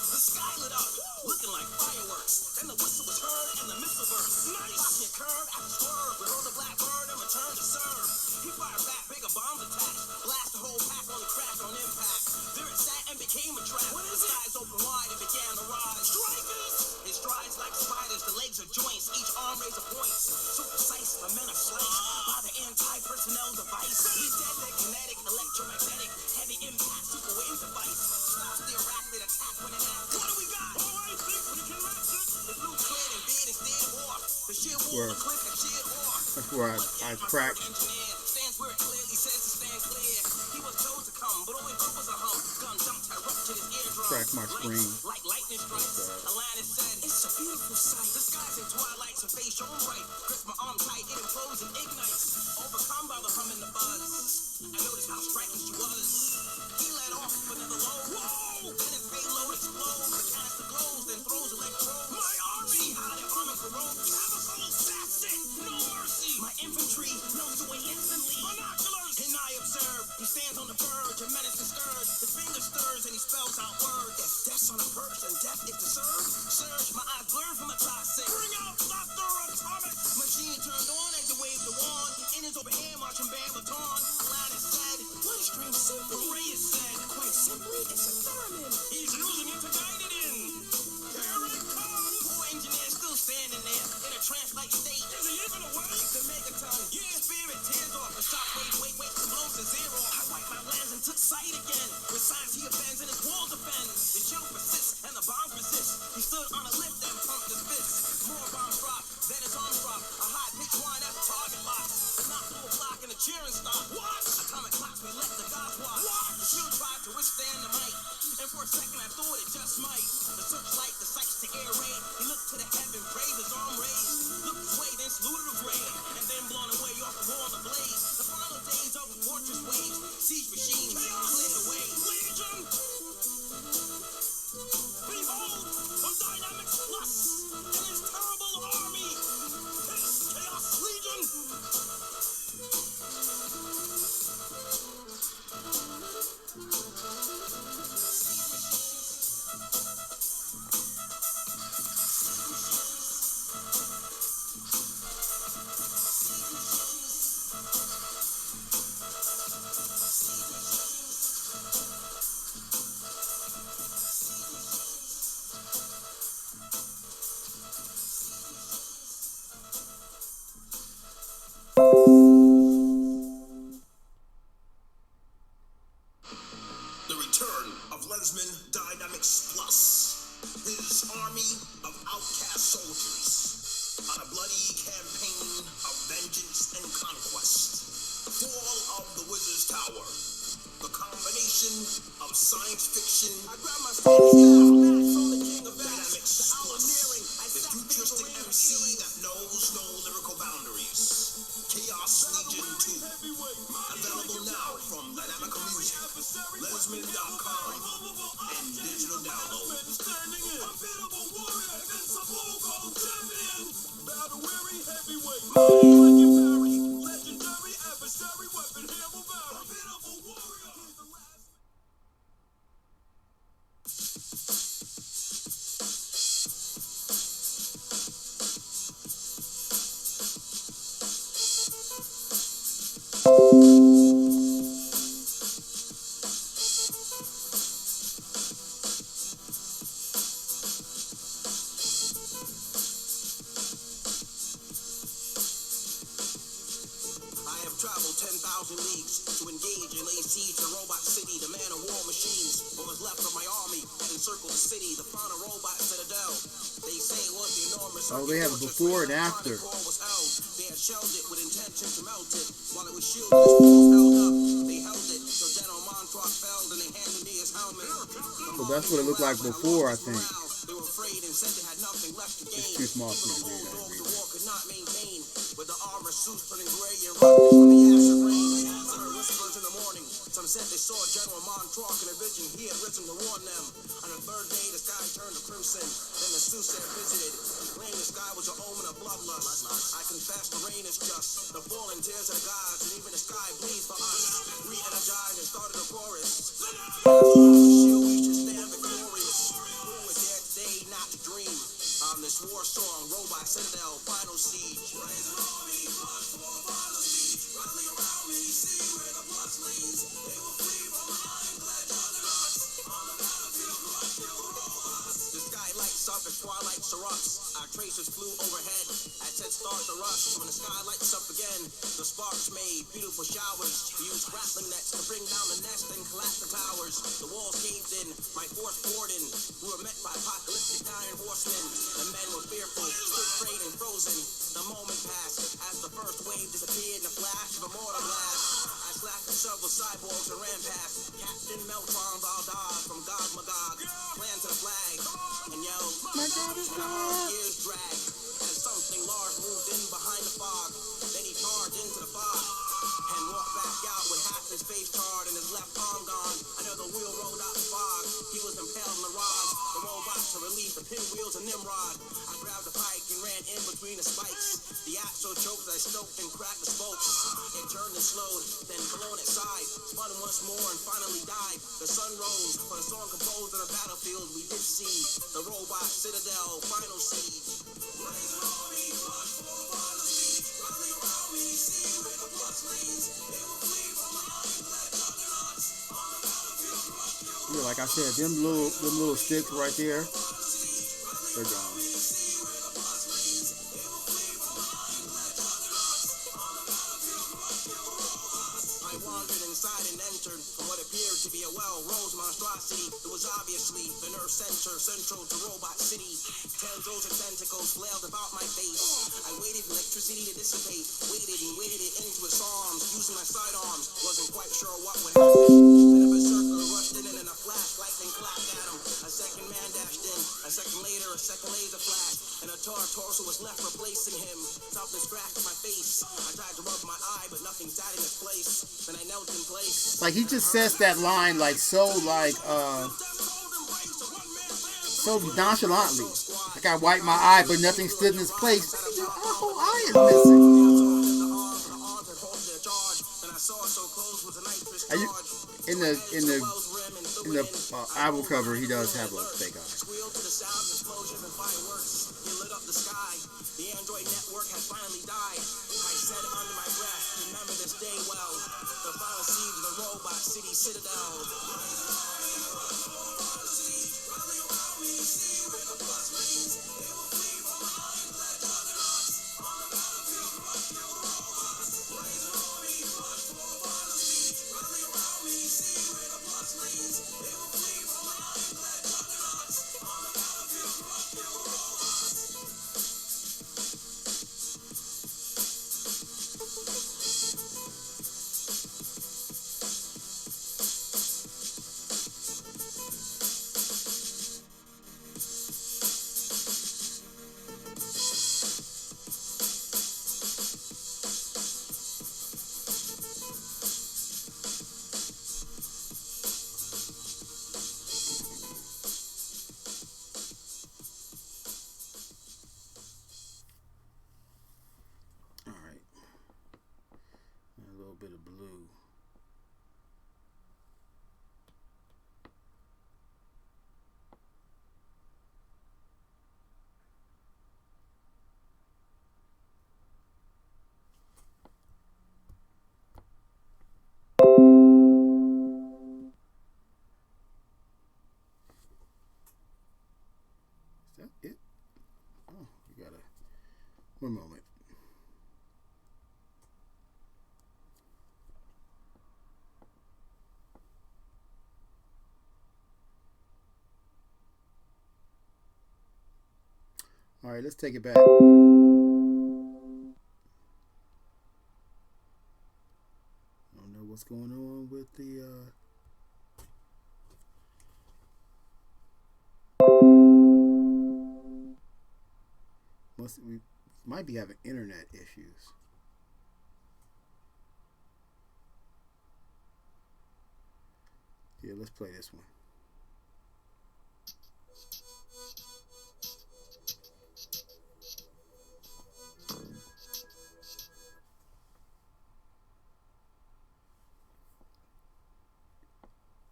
B: The sky lit up, looking like fireworks. Then the whistle was heard and the missile burst. Watch it curve after swerve. We heard the black bird and return to serve. He fired back, bigger bombs attached. Blast the whole pack, only crash on impact. There it sat and became a trap. What is it? Eyes open wide and began to rise. Strikers! It strides like spiders, the legs are joints, each arm razor points. So precise, the men are sliced by the anti-personnel device. We deadly, kinetic, electromagnetic, heavy impact, super wave device. Stops the rapid attack when it acts. What do we got?
A: Oh, I think we can match it.
B: The blue cleared and bid instead off. The sheer wall,
C: Where?
B: the cliff, and sheer off.
C: That's where I cracked.
B: Engineer stands where it clearly says to stand clear. He was told to come, but all he heard was a hum. Gun jumped, I ruptured his eardrum.
C: Cracked my screen.
B: Like lightning strikes. Alanis said, it's a beautiful sight. The skies in twilight, her face shone bright. Grip my arm tight, it implodes and ignites. Overcome by the hum and the buzz. I noticed how striking she was. He let off another load. Whoa! Then his payload explodes. The canister glows, then throws electrodes.
A: My army!
B: See how their armor corrodes.
A: Chemical assassin! No mercy!
B: My infantry melts away instantly.
A: Binoculars!
B: And I observe, he stands on the verge, a menace and stirs. His finger stirs and he spells out words. If death's on a perch and death is deserved. Surge, my eyes blur from the toxic.
A: Bring out Dr. Atomic!
B: Machine turned on as he waved the wand. In his open hand, my
A: marching band was torn. Aladdin said, what a strange symphony. Reyes said, quite simply, it's a theremin. He's using it to guide it in. Here it comes. Poor engineer still standing there in a trance-like state. Is he even awake? The megaton, yeah, spirit tears off. The shockwave, wait, and blows to zero. I wiped my lens and took sight again. With signs he offends and his wall defends. The chill persists and the bombs resist. He stood on a lift and pumped his fist. More bombs drop, then his arms drop. A high-pitched whine as the target locks. The knock blew a block and the cheering stopped. What? Atomic clocks, we let the gods watch. What? The shield tried to withstand the might. And for a second I thought it just might. The searchlight, the sights to air raid. He looked to the heaven, prayed, his arm raised. Looked this way, then saluted the grave. And then blown away off the wall of blaze. The final days of the fortress waves. Siege machines, cleared away. Legion! Behold, a Dynamics Plus and his terrible army. His Chaos Legion!
B: The return of Lensman Dynamics Plus, his army of outcast soldiers, on a bloody campaign of vengeance and conquest. Fall of the Wizard's Tower, the combination of science fiction
A: I grabbed my status now, snatched from the king of
B: Dynamics
A: the hour
B: Plus,
A: nearing. I
B: the
A: sat
B: futuristic
A: there
B: MC that knows no lyrical boundaries. Chaos Legion 2, available now from Dynamical Music, Lensman.com, and digital download.
A: I have traveled 10,000 leagues to engage and lay siege to Robot City, the man of war machines. What was left of my army had encircled the city, the final robot citadel. They say it was the enormous.
C: Oh, they have a before and after.
A: Was held. They had shelled it with intention to melt it. While it was shielded, its walls held up. They held it till General Montauk fell, and they handed me his helmet.
C: So that's what it looked like before, I think.
A: They were afraid and said they had nothing left to gain.
C: It's too small for me to read.
A: The war could not maintain, with the armor suits turning gray and rusted from the acid rain. I heard whispers in the morning. Some said they saw General Montauk in a vision. He had risen to warn them. On the third day, the sky turned to crimson. Then the soothsayer visited. He claimed the sky was an omen of bloodlust. I confess the rain is just. The falling tears of the gods, and even the sky bleeds for us. Re-energized and started a chorus. Shield, we should stand victorious. Who was there today not to dream? On this war song, Robot Citadel, final siege. Raise an army, march for a final siege. Rally around me, see where the blood leads. They will flee from the ironclad juggernauts. On the battlefield, crush your robots. The sky lights up as twilight erupts. Our tracers flew overhead. I said start the rush. When the sky lights up again, the sparks made beautiful showers. We used grappling nets to bring down the nest and collapse the towers. The walls caved in, my force poured in. We were met by apocalyptic iron horsemen. The men were fearful, stood afraid and frozen. The moment passed as the first wave disappeared in a flash of a mortar blast. I slashed the several cyborgs and ran past Captain Meltron Valdar from God Magog. Plan to the flag and yelled, "My God is God!" Years dragged as something large moved in behind the fog. Then he charged into the fog and walked back out with half his face charred and his left arm gone. Another wheel rolled out the fog. He was impaled in the rods. The robot to relieve the pinwheels and Nimrod. I grabbed the pike and ran in between the spikes. The axle choked as I stoked and cracked the spokes. It turned and slowed, then flew on its side, spun once more and finally died. The sun rose for the song composed on the battlefield. We did see the Robot Citadel, final siege. Raise an army, march for a final siege. Rally around me, see where the blood leads.
C: like I said, them little sticks right there, they're gone.
A: I wandered inside and entered from what appeared to be a well-rose monstrosity. It was obviously the nerve center central to Robot City. Tendrils and tentacles flailed about my face. I waited for electricity to dissipate. Waited and waited it into its arms. Using my sidearms, wasn't quite sure what would happen. Then a berserker rushed in and a flash lightning clapped at him. A second man dashed in. A second later, a second laser flash. And a torso was left replacing him. Something scratched my face. I tried to rub my eye, but nothing sat in its place. Then I knelt in place.
C: Like he just says that line like so nonchalantly. Like I wiped my eye, but nothing stood in its place. My whole eye is missing. Are you, in the album cover, he does have a fake eye.
A: The Android network had finally died. I said under my breath, remember this day well. The final siege of the Robot City Citadel.
C: Bit of blue. Is that it? Oh, you gotta. One moment. All right, let's take it back. I don't know what's going on with the we might be having internet issues. Yeah, let's play this one.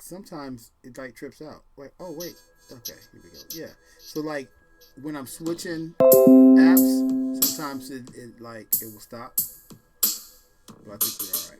C: Sometimes it like trips out. Wait, oh wait. Okay, here we go. Yeah. So like when I'm switching apps, sometimes it will stop. But I think we're all right.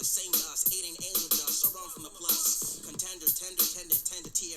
C: Same dust, 8 angel dust, so run from the plus. Contenders, tender, tender, tender tier.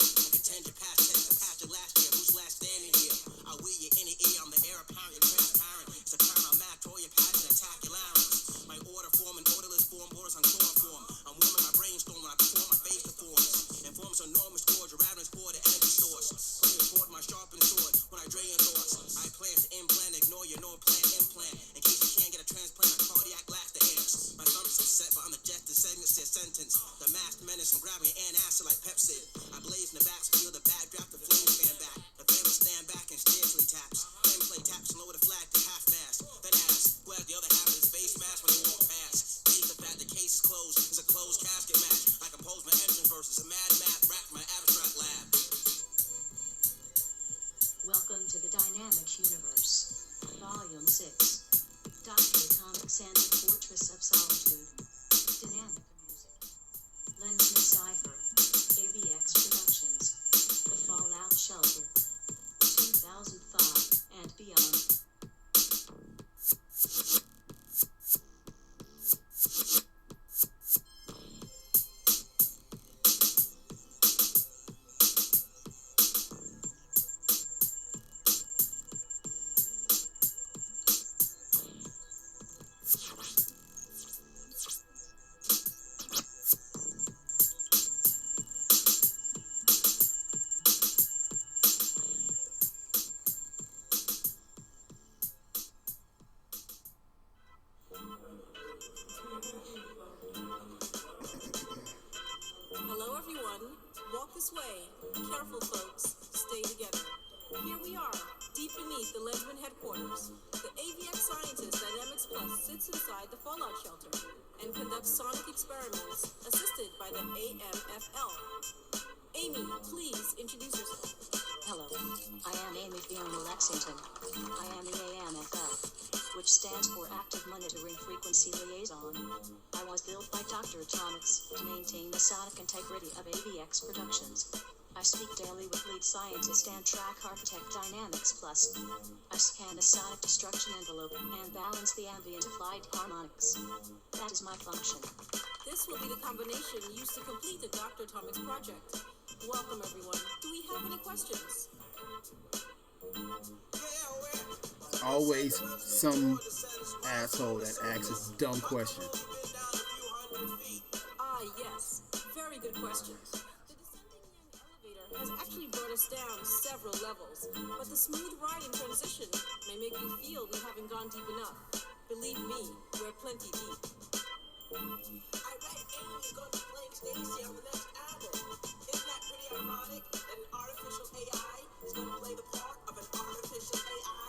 B: said sentence. The masked menace from grabbing an acid like Pepsi. I blaze in the back, so feel the bad draft, the flames fan back. The fan will stand back and stare till he taps. Then play taps and lower the flag to half mast. Then ask, who has the other half of his face mask when they walk past? Face the fact the case is closed. It's a closed casket match. I compose my engine verses, a mad math rap from my abstract lab.
E: Welcome to the Dynamic Universe, Volume 6, Dr. Atomic's and the Fortress of Solitude, Dynamic Music, Lensman Cypher, AVX Productions, The Fallout Shelter, 2005 and beyond.
F: Hello everyone, walk this way. Careful folks, stay together. Here we are, deep beneath the Lensman headquarters. The AVX scientist Dynamics Plus sits inside the Fallout Shelter and conducts sonic experiments assisted by the AMFL. Amy, please introduce yourself.
E: Hello, I am Amy Fiona Lexington. I am the AMFL, which stands for Active Monitoring Frequency Liaison. I was built by Dr. Atomics to maintain the sonic integrity of AVX Productions. I speak daily with lead scientist and track architect Dynamics Plus. I scan the sonic destruction envelope and balance the ambient applied harmonics. That is my function.
F: This will be the combination used to complete the Dr. Atomics project. Welcome everyone. Do we have any questions?
C: Always some asshole that asks a dumb question.
F: Ah, yes. Very good questions. The descending young elevator has actually brought us down several levels, but the smooth ride and transition may make you feel we haven't gone deep enough. Believe me, we're plenty deep.
B: I read Amy is going to play Stacy on the next album. Isn't that pretty ironic that an artificial AI is going to play the part of an artificial AI?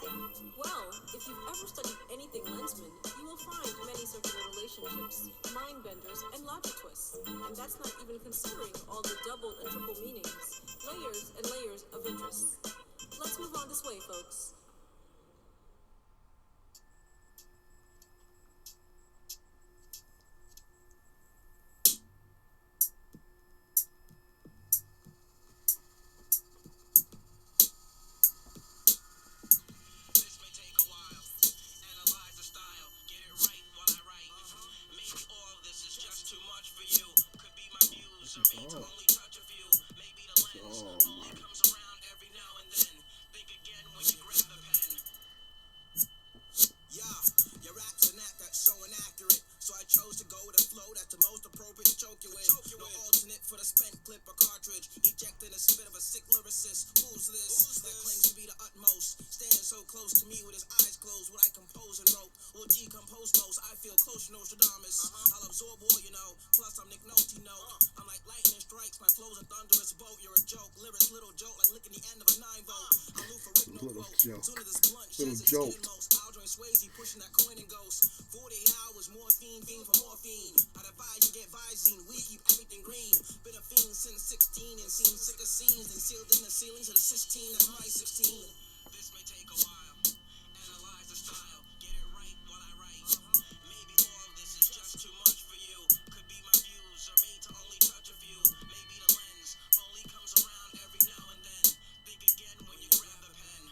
F: Well, if you've ever studied anything Lensman, you will find many circular relationships, mind benders, and logic twists. And that's not even considering all the double and triple meanings, layers and layers of interest. Let's move on this way, folks.
C: Little joke.
B: Pushing that coin and ghost. 48 hours, morphine, fiend for morphine. I'd advise you get Visine, we keep everything green. Been a fiend since 16 and seen sicker scenes and sealed in the ceilings of the 16, that's my 16. This may take a while. Analyze the style, get it right while I write. Maybe all of this is just too much for you. Could be my views are made to only touch a few. Maybe the lens only comes around every now and then. Think again when you grab the pen.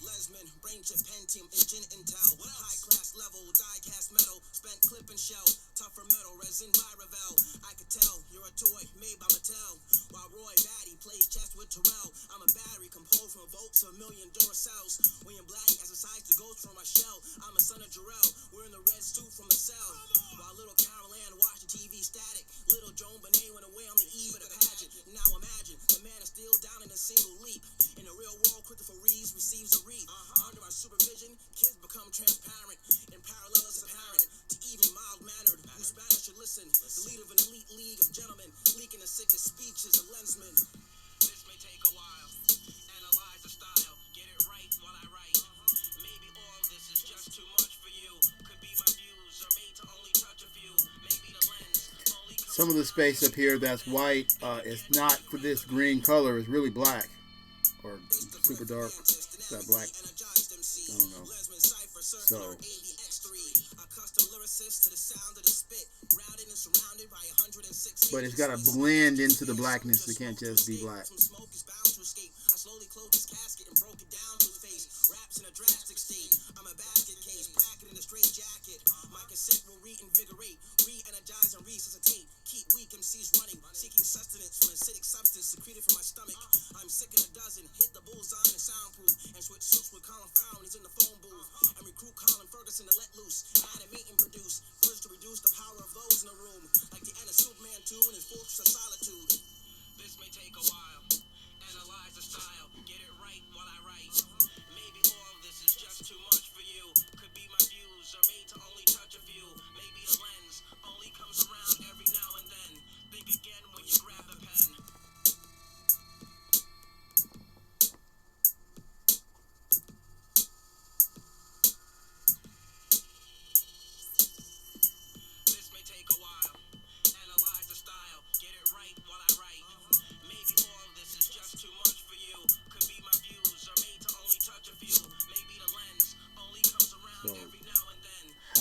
B: Lensman, brain chip, Pentium, engine Intel. High class level, die cast metal, spent clip and shell. Tougher metal, resin by Ravel. I could tell you're a toy made by Mattel. While Roy Batty plays chess with Terrell. I'm a battery composed from a volt to a million Duracells. William Blatty exercised the ghost from my shell. I'm a son of Jarrell. We're in the red suit from the cell. While little Carol Ann watched the TV static. Little Joan Benet went away on the eve of the pageant. Now imagine the man is still down in a single leap. In the real world, Christopher Reeves receives a wreath. Under my supervision, kids become transparent. In parallel, it's apparent to even mild manner.
C: Some of the space up here that's white is not for this green color. It's really black or super dark. That black. I don't know. So. But it's got to blend into the blackness. It can't just be black.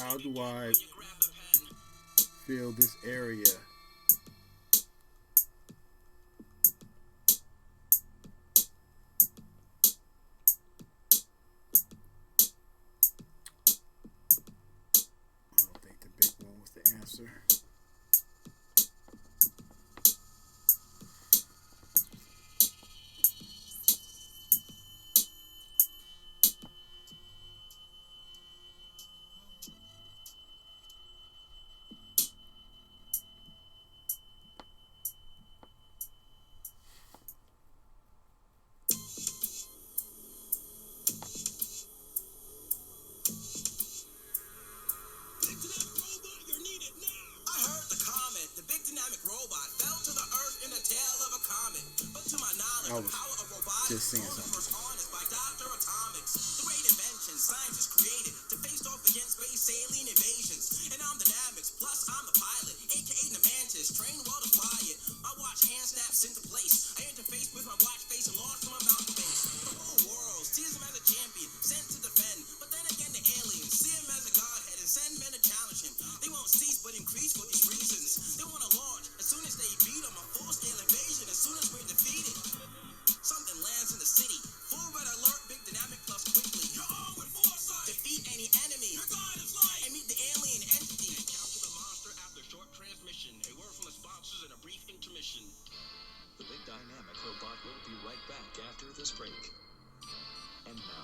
C: How do I fill this area? I don't think the big one was the answer. I was just saying something.
G: The Big Dynamic Robot will be right back after this break. And now,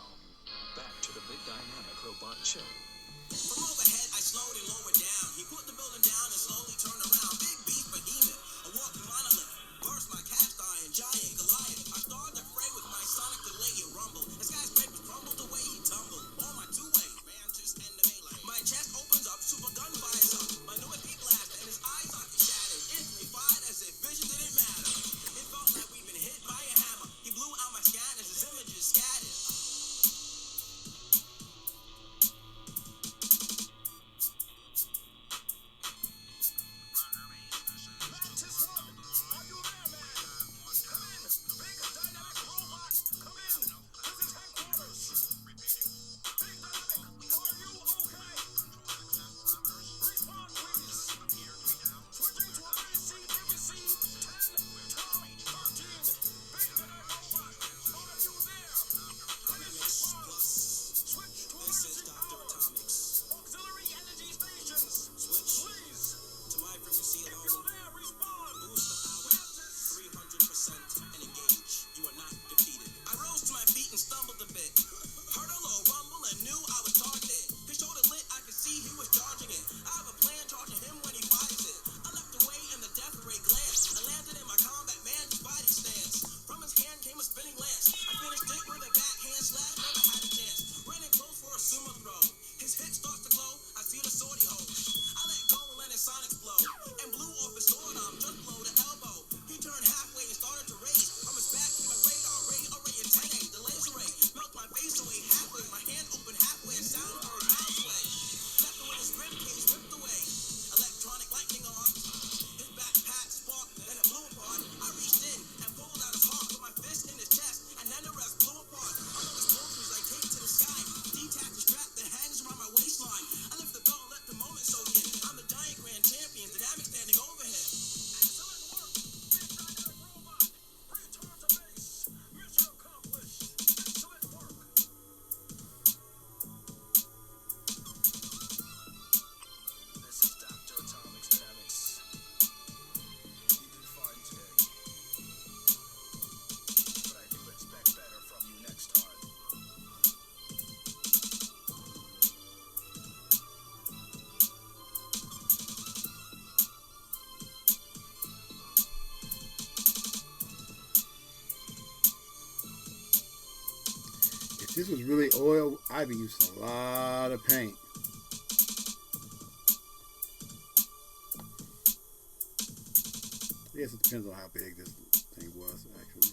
C: this was really oil. I've been using a lot of paint. I guess it depends on how big this thing was, actually.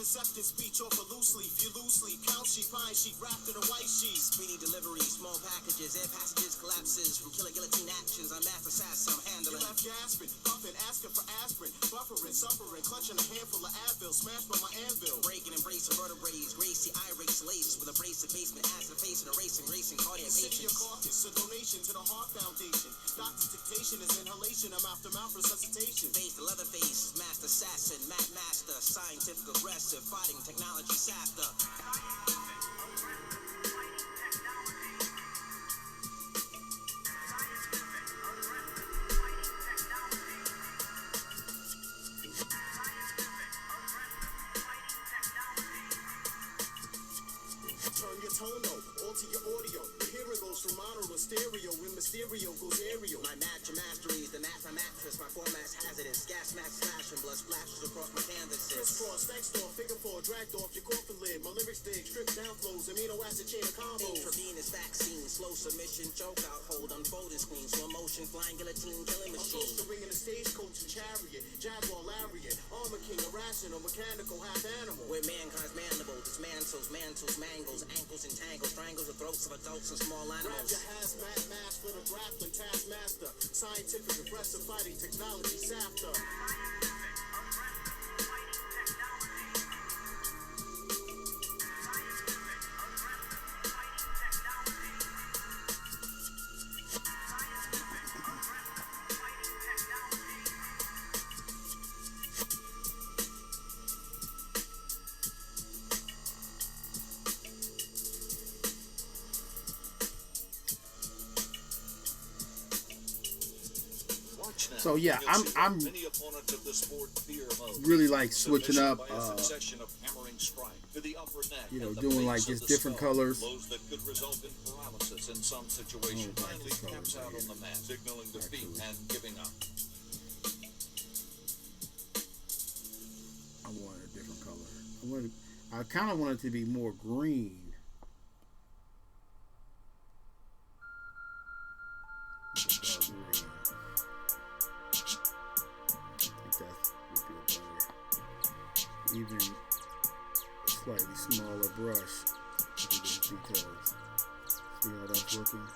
A: Accepted speech off a loose leaf. You loose leaf, count sheet, pine sheet, wrapped in a white sheet. Speedy delivery, small packages, air passages, collapses from killer guillotine actions. I'm master assassin, I'm handling. You left gasping, puffing, asking for aspirin, buffering, suffering, clutching a handful of Advil, smashed by my anvil. Breaking, embracing vertebrae, Gracie, irate, laces with abrasive basement, acid facing, erasing, racing, cardiac patients. City of Caucus, a donation to the Heart Foundation. Doctor's dictation is inhalation, I'm after mouth resuscitation. Faith, the leather face, master assassin, mat master, scientific aggressive, fighting technology, SAFTA. Turn your tone up, alter your
B: my mattress, my format's hazardous. Gas mask splashing, blood splashes across my canvases.
A: Crisscross, sex door, figure four, dragged off your coffin lid. My lyrics dig, stripped down flows, amino acid chain of combos.
B: Intravenous vaccine, slow submission, choke out, hold, unfolding screen, slow motion, flying guillotine, killing
A: I'm
B: machine.
A: close to ringing a stagecoach and chariot. Jaguar lariat, armor king, irrational, mechanical, half animal.
B: With mankind's mandible, dismantles, mantles, mangles, ankles and tangles, strangles the throats of adults and small
A: Grab
B: animals.
A: your hazmat mask for the grappling taskmaster. Scientific aggressive fighting technology, SAFTA.
C: So yeah, I'm really like switching up, you know, doing like just different colors.
G: That could result in paralysis in some situations. Finally taps out on the mat, signaling defeat and giving up.
C: I wanted a different color. I kind of wanted it to be more green. Even a slightly smaller brush to do these details. See how that's looking?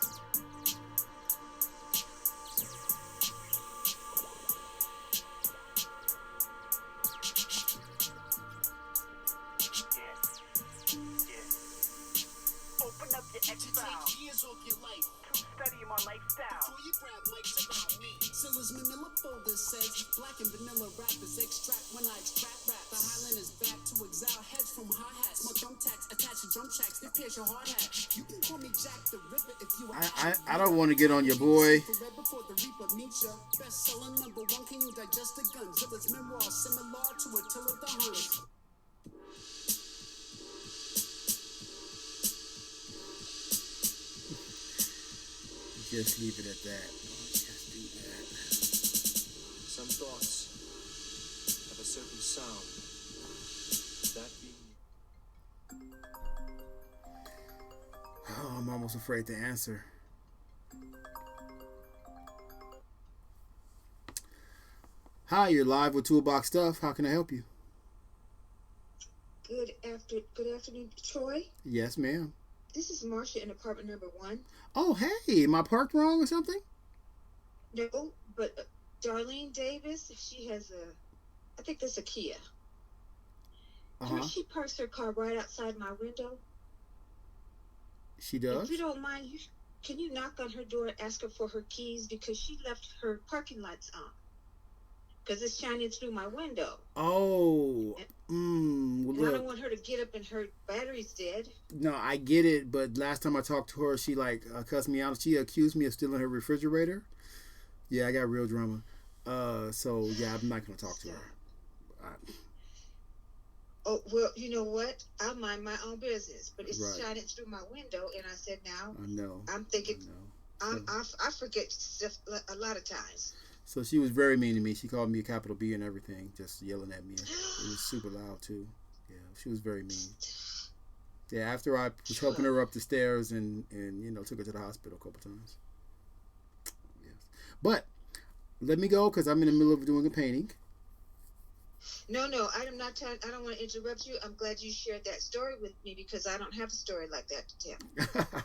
H: Open up your X-File.
A: Years off your life.
H: Study my lifestyle.
A: Before you grab mics about me. Silla's manila folder says black and vanilla rappers extract when I extract rap. The Highland is back to exile heads from hi-hats. My thumbtacks attached to drum tracks that pierce your hard hat. You can call me Jack the Ripper if you
C: I don't want to get on your boy.
A: Before the Reaper meets ya. Bestseller #1, can you digest the gun? Zilla's memoir similar to Attila the Hun.
C: Just leave it at that. Just do that.
I: Some thoughts have a certain sound. That being.
C: Oh, I'm almost afraid to answer. Hi, you're live with Toolbox Stuff. How can I help you?
J: Good afternoon, Troy.
C: Yes, ma'am.
J: This is Marcia in apartment #1.
C: Oh, hey, am I parked wrong or something?
J: No, but Darlene Davis, she has I think that's a Kia. She parks her car right outside my window.
C: She does?
J: If you don't mind, can you knock on her door and ask her for her keys because she left her parking lights on. Because it's shining through my window.
C: Oh, well,
J: and I don't want her to get up and her battery's dead.
C: No, I get it, but last time I talked to her, she cussed me out. She accused me of stealing her refrigerator. Yeah, I got real drama. So yeah, I'm not gonna talk to her.
J: Oh well, you know what? I mind my own business, but it's
C: Right.
J: shining through my window, and I said, now
C: I know.
J: I'm thinking,
C: I know.
J: I forget stuff a lot of times.
C: So she was very mean to me. She called me a capital B and everything, just yelling at me. It was super loud too. Yeah, she was very mean. Yeah, after I was helping her up the stairs and took her to the hospital a couple times. Yes, but let me go because I'm in the middle of doing a painting.
J: No, I'm not. I don't want to interrupt you. I'm glad you shared that story with me because I don't have a story like that to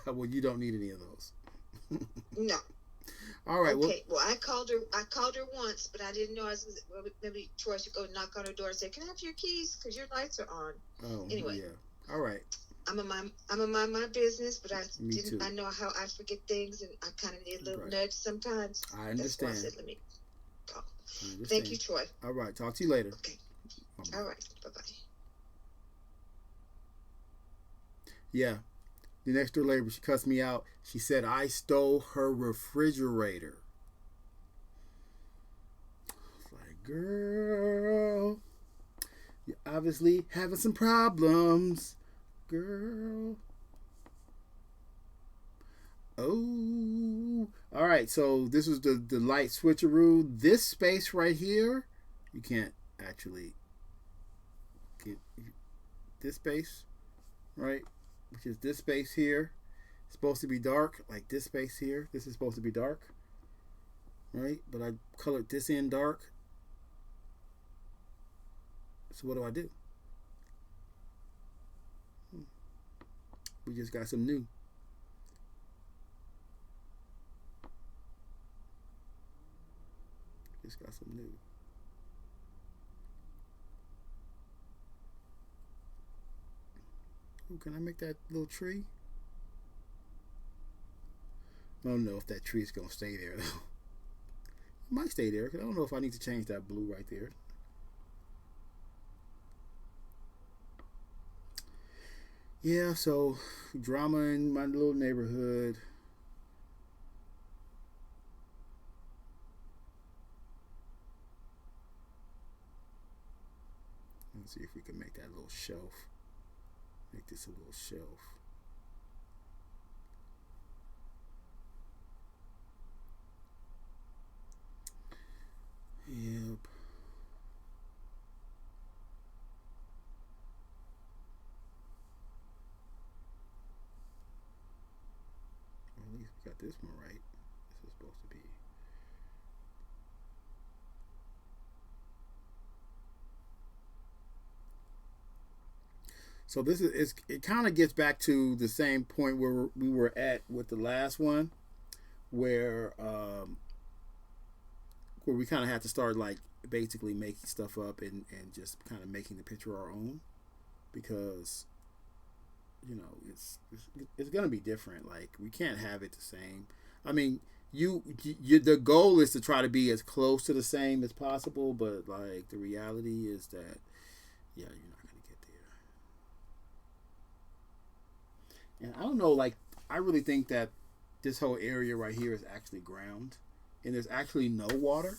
J: tell.
C: Well, you don't need any of those.
J: No.
C: All right.
J: Okay. Well, I called her once, but I didn't know maybe Troy should go knock on her door and say, "Can I have your keys? Because your lights are on."
C: Oh,
J: anyway.
C: Yeah. All right.
J: I'm a mind my business, but
C: Me too.
J: I know how I forget things, and I kind of need a little nudge sometimes.
C: I understand.
J: That's why I said, let me call. Thank you, Troy.
C: All right. Talk to you later.
J: Okay. All right. Bye-bye.
C: Yeah. The next door neighbor, she cussed me out. She said I stole her refrigerator. I was like, girl, you're obviously having some problems, girl. Oh, All right, so this is the light switcheroo. This space right here, you can't actually get this space, right? Which is this space here. It's supposed to be dark, like this space here. This is supposed to be dark, right? But I colored this in dark. So what do I do? We just got some new. Just got some new. Ooh, can I make that little tree? I don't know if that tree's gonna stay there though. It might stay there because I don't know if I need to change that blue right there. Yeah, so drama in my little neighborhood. Let's see if we can make that little shelf. Make this a little shelf. Yep. Well, at least we got this one right. This is supposed to be. So this is it kind of gets back to the same point where we were at with the last one, where we kind of had to start like basically making stuff up and just kind of making the picture our own, because you know it's gonna be different. Like we can't have it the same. I mean, you the goal is to try to be as close to the same as possible, but like the reality is that yeah, you're not gonna get there. And I don't know, like I really think that this whole area right here is actually ground, and there's actually no water.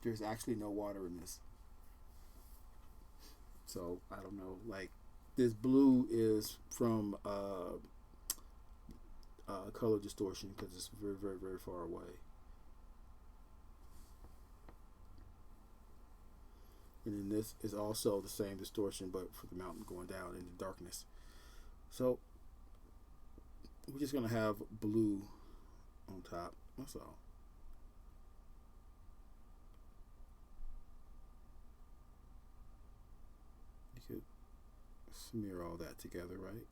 C: There's actually no water in this. So I don't know, like this blue is from color distortion because it's very, very, very far away. And then this is also the same distortion, but for the mountain going down into darkness. So we're just gonna have blue on top. That's all. You could smear all that together, right?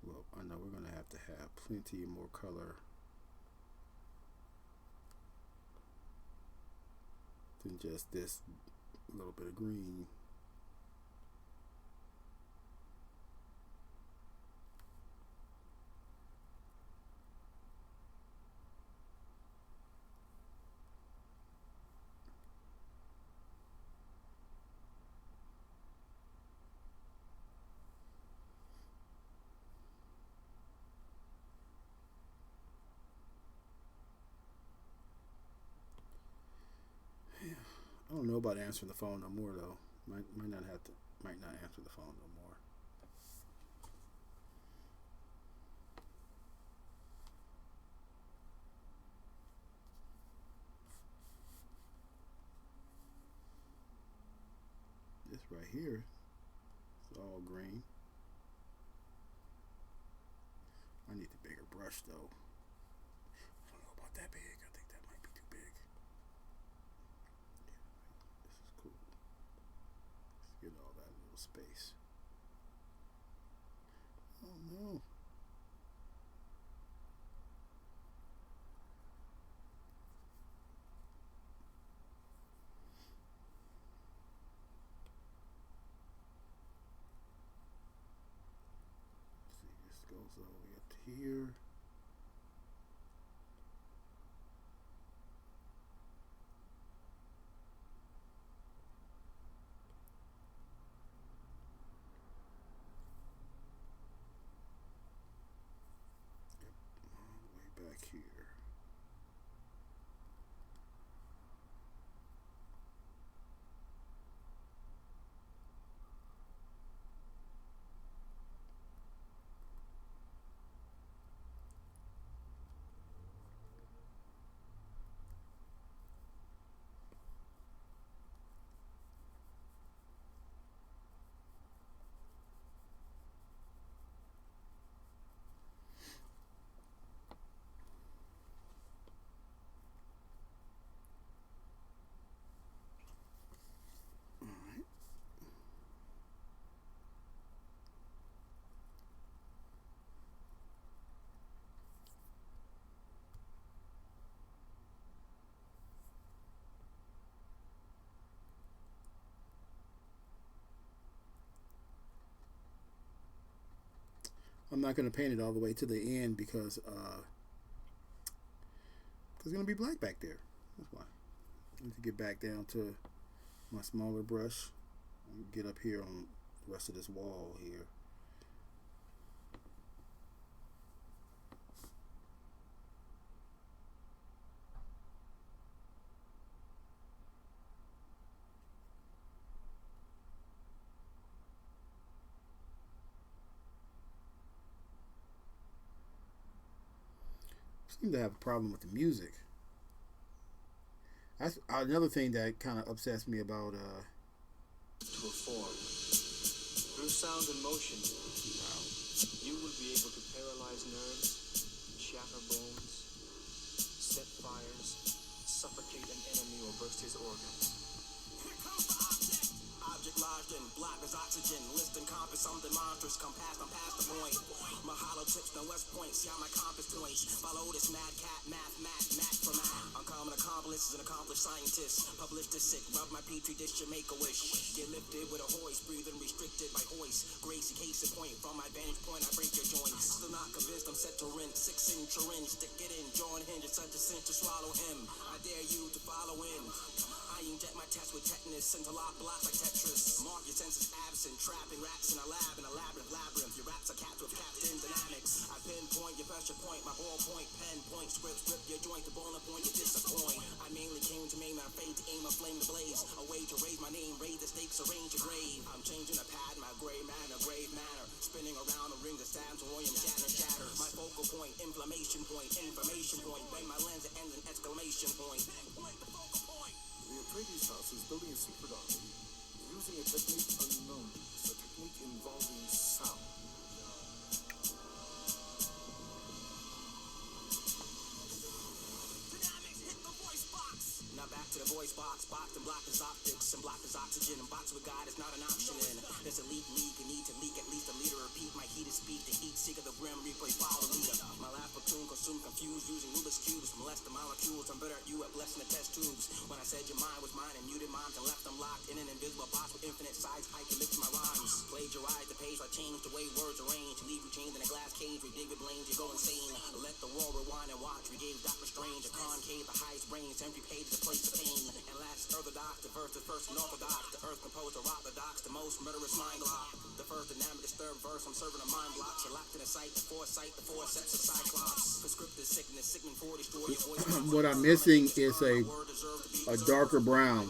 C: Well, I know we're gonna have to have plenty more color than just this little bit of green. I don't know about answering the phone no more though. Might not answer the phone no more. This right here is all green. I need the bigger brush though. I don't know about that big. I think that might be too big. This is cool. Let's get all that little space. Oh no. Let's see, this goes all the way up to here. I'm not going to paint it all the way to the end because it's going to be black back there. That's why. I need to get back down to my smaller brush and get up here on the rest of this wall here. Seem to have a problem with the music. That's another thing that kind of upsets me about
I: to a form. Through sound and motion, you will be able to paralyze nerves, shatter bones, set fires, suffocate an enemy, or burst his organs.
A: Here comes the object. Object lodged in black as oxygen. List encompass something monstrous. Come past, I'm past the point. My hollow tips, no West Point. See how my compass points. Follow this mad cat, math for math. Uncommon accomplice is an accomplished scientist. Publish this sick, rub my petri dish, you make a wish. Get lifted with a hoist, breathing restricted by hoist. Gracie case in point, from my vantage point, I break your joints. Still not convinced, I'm set to rent. 6-inch syringe, stick it in, jaw and hinge. It's such a cinch to swallow him. I dare you to follow in. I inject my test with tetanus, interlock blocks like Tetris. Mark your senses absent, trapping rats in a labyrinth. Your raps are capped with captain dynamics. I pinpoint your pressure point, my ballpoint, pen point, script, your joint, the bone point, you disappoint. I mainly came to maim my fate, to aim a flame to blaze. A way to raise my name, raise the stakes, arrange your grave. I'm changing the pad, my grave manner. Spinning around the ring that stands William shatter. My focal point, inflammation point, information point. Bang my lens, it ends in exclamation point.
D: The Atreides house is building a secret army using a technique unknown, a technique involving sound.
A: Dynamics, hit the voice box. Now back to the voice box. Boxed and blocked is optics, and blocked is oxygen. And box with God is not an option. There's a leak, you need to leak at least a liter. Repeat my heated speak, the heat seek of the grim replay, follow the leader. My last platoon consumed, confused, using Rubik's cubes, molest the molecules. I'm better at you at blessing the test tubes. When I said your mind was mine and muted minds and left them locked in an invisible box with infinite size, I can lift my rhymes. Plagiarize the page, I change the way words arrange. Leave you chained in a glass cage, we dig with blames, you go insane. Let the world rewind and watch. We gave Dr. Strange a concave, the highest brains, every page is a place of pain. And last orthodox, the verse is first and orthodox. The earth composed of orthodox, the most murderous mind lock. The first and never disturbed verse, I'm serving a mind block. You're locked in a sight, the foresight, the four sets of cyclops. Prescriptive sickness, signaling for destroy your voice.
C: What I'm missing is a darker brown.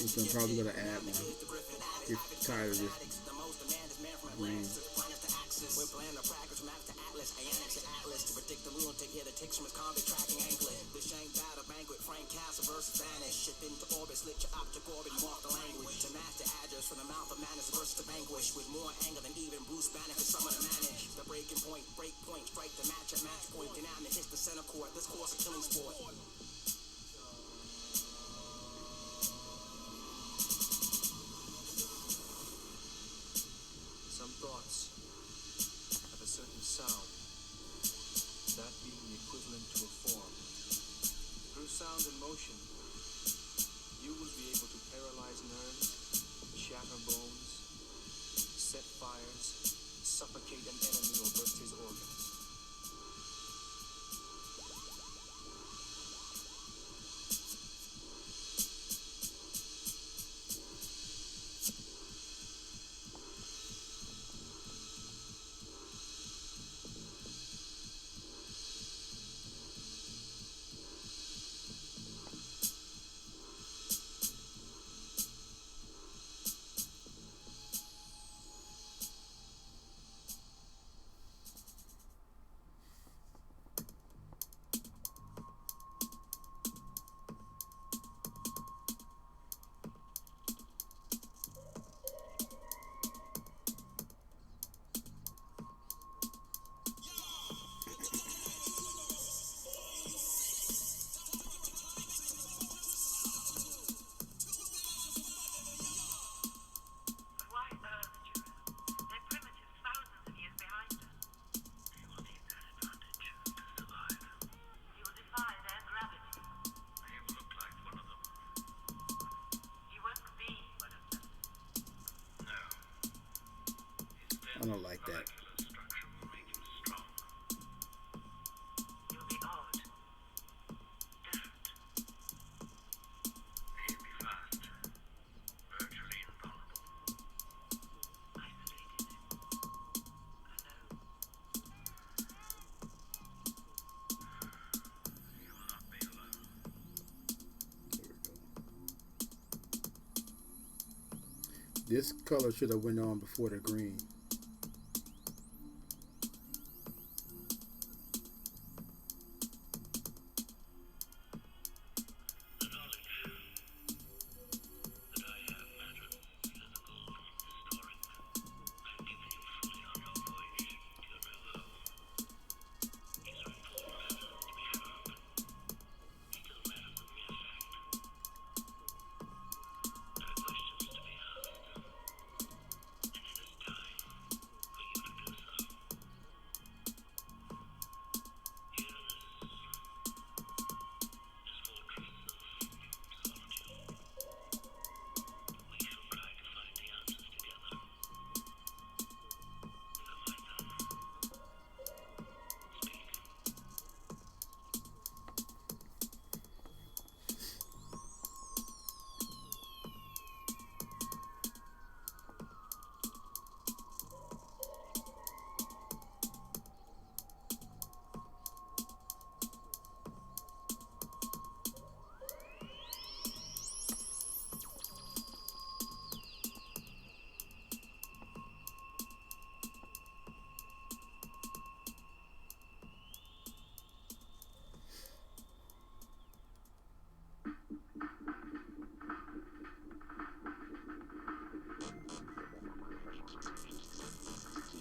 C: Which I'm probably going to add one. Get tired of this green.
A: We're playing the practice maps to Atlas, Ionics and Atlas to predict the lunatic here, the ticks from his convict tracking anklet. The shank battle banquet, Frank Castle versus Vanish. Ship into orbit, slit your optic orbit, mark the language. To master address from the mouth of madness versus the vanquish. With more anger than even Bruce Banner could summon to manage. The breaking point, break point, strike the match at match point. Dynamic hits the center court, this course a killing sport.
I: Some thoughts have a certain sound, that being the equivalent to a form. Through sound and motion, you will be able to paralyze nerves, shatter bones, set fires, suffocate an enemy, or burst his organs.
C: I don't like that. This color should have went on before the green.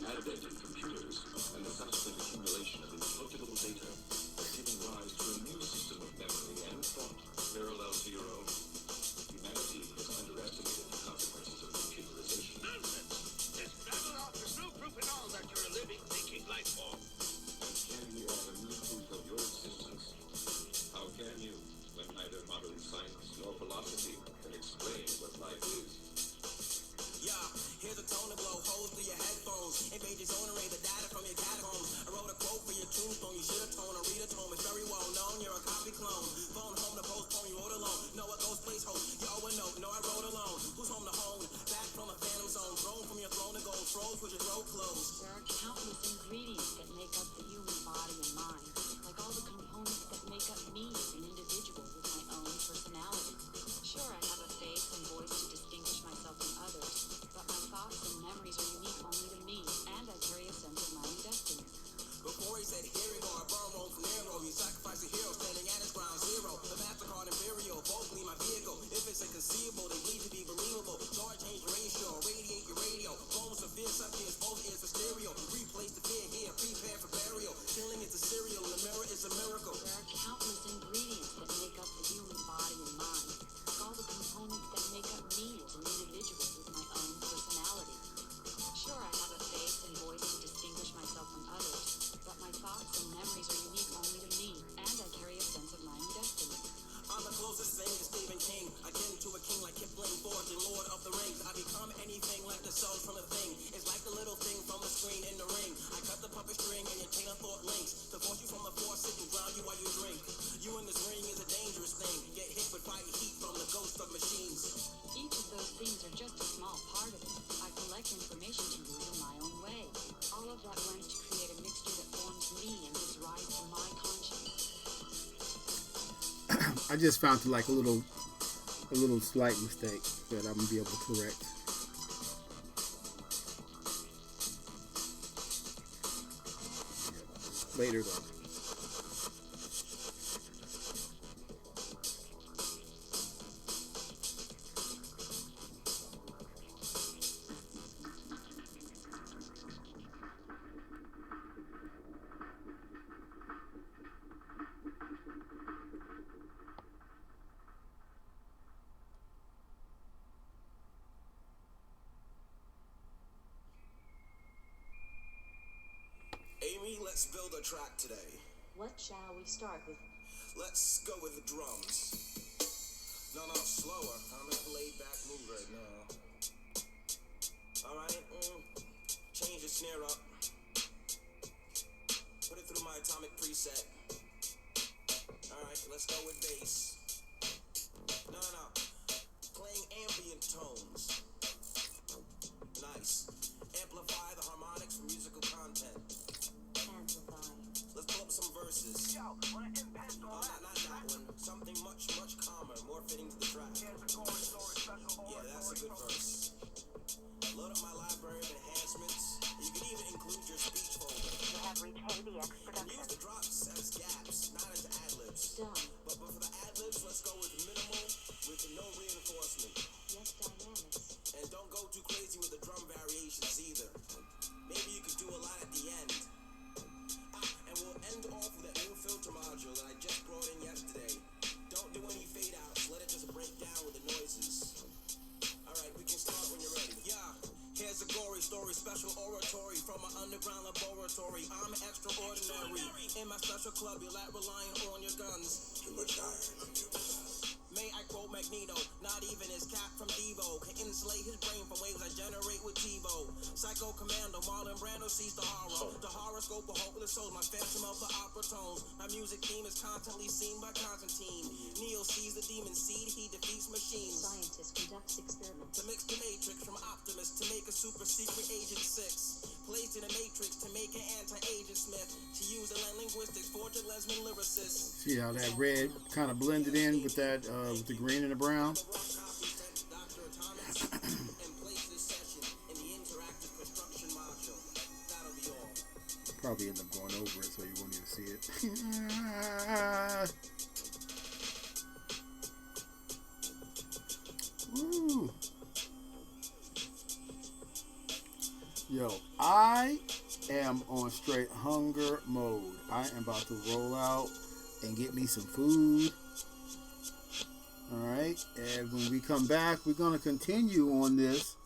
K: Advent of computers and the subsequent accumulation of incalculable data has given rise to a new system of memory and thought parallel to your own. Humanity has underestimated the consequences of computerization.
B: Nonsense! This battle offers no proof at all that you're a living, thinking life form.
K: And can you offer new proof of your existence? How can you, when neither modern science nor philosophy can explain what life is?
A: Yeah, here's a tone to blow holes through your headphones. Invade your zone, array the data from your catacombs. I wrote a quote for your tombstone. You should have tone or read a tome. It's very well known. You're a copy clone. Phone home to postpone. You wrote alone. Know what those place host. Y'all would know. No, I wrote alone. Who's home to hone? Back from a phantom zone. Thrown from your throne to gold. Froze with your throat closed.
E: There are countless ingredients that make up the human body and mind, like all the components that make up me as an individual with my own personality. Sure, I have a face and voice to distinguish myself from others, but my thoughts and memories are unique only to me, and I carry a sense of my own destiny.
A: Before he said, here we go, I burn roll from Nero. You sacrifice a hero standing at his ground zero. The MasterCard Imperial, both leave my vehicle. If it's inconceivable, they believe to be believable. So I change the ratio, radiate your radio. Bones of fear, some ears, both ears for stereo. Replace the fear here, prepare for burial. Killing is a serial, the mirror is a miracle.
E: There are countless ingredients that make up the human body and mind, like all the components that make up me as an individual with my own personality. Sure, I have a face and voice to distinguish myself from others, but my thoughts and memories are unique only to me, and I carry a sense of my own destiny.
A: I'm the closest thing to Stephen King. Akin to a king like Kipling, Forge, and Lord of the Rings. I become anything like the soul from a thing. It's like the little thing from the screen in the ring. I cut the puppet string and your chain of thought links to force you from the force, sit and drown you while you drink. You in this ring is a dangerous thing. Get hit with fire heat from the ghost of machines.
E: Each of those things are just a small part of it. I collect information to use in my own way. All of that blends to create a mixture that forms me and gives rise to my conscience.
C: I just found like a little slight mistake that I'm gonna be able to correct. Later though.
A: Amy, let's build a track today.
E: What shall we start with?
A: Let's go with the drums. No, slower. I'm in a laid back mood right now. Alright, change the snare up. Put it through my atomic preset. Alright, let's go with bass. No. Playing ambient tones. Nice. Amplify the harmonics for musical content.
E: Amplify.
A: Let's pull up some verses.
H: Yo, wanna impact all that?
A: Not that one. Something much calmer, more fitting to the track.
H: Here's a chorus, special
A: Yeah, that's a good verse. Load up my library of enhancements. You can even include your speech folder.
H: You have reached AVX
A: And
H: production.
A: use the drops as gaps, not as ad-libs.
E: Done.
A: But for the ad-libs, let's go with minimal, with no reinforcement.
E: Yes, dynamics.
A: And don't go too crazy with the drum variations either. Maybe you could do a lot at the end. And we'll end off with that new filter module that I just brought in yesterday. Don't do any fade outs, let it just break down with the noises. Alright, we can start when you're ready. Yeah, here's a gory story, special oratory from my underground laboratory. I'm extraordinary. In my special club, you're like relying on your guns.
D: Too much iron on you.
A: May I quote Magneto, not even his cap from Devo can insulate his brain from waves I generate with TiVo. Psycho Commando, Marlon Brando sees the horror. The horoscope of hopeless souls, my phantom of the opera tones. My music theme is constantly seen by Constantine. Neo sees the demon seed, he defeats machines.
E: Scientist conducts experiments.
A: To mix the matrix from Optimus to make a super secret Agent 6. Placed in a matrix to make an anti-Agent Smith. To use a linguistics, fortune lesbian lyricist.
C: See how that red kind of blended in with that, with the green and the brown? Probably end up going over it, so you won't even see it. Woo. Yo, I am on straight hunger mode. I am about to roll out and get me some food. Alright, and when we come back, we're going to continue on this.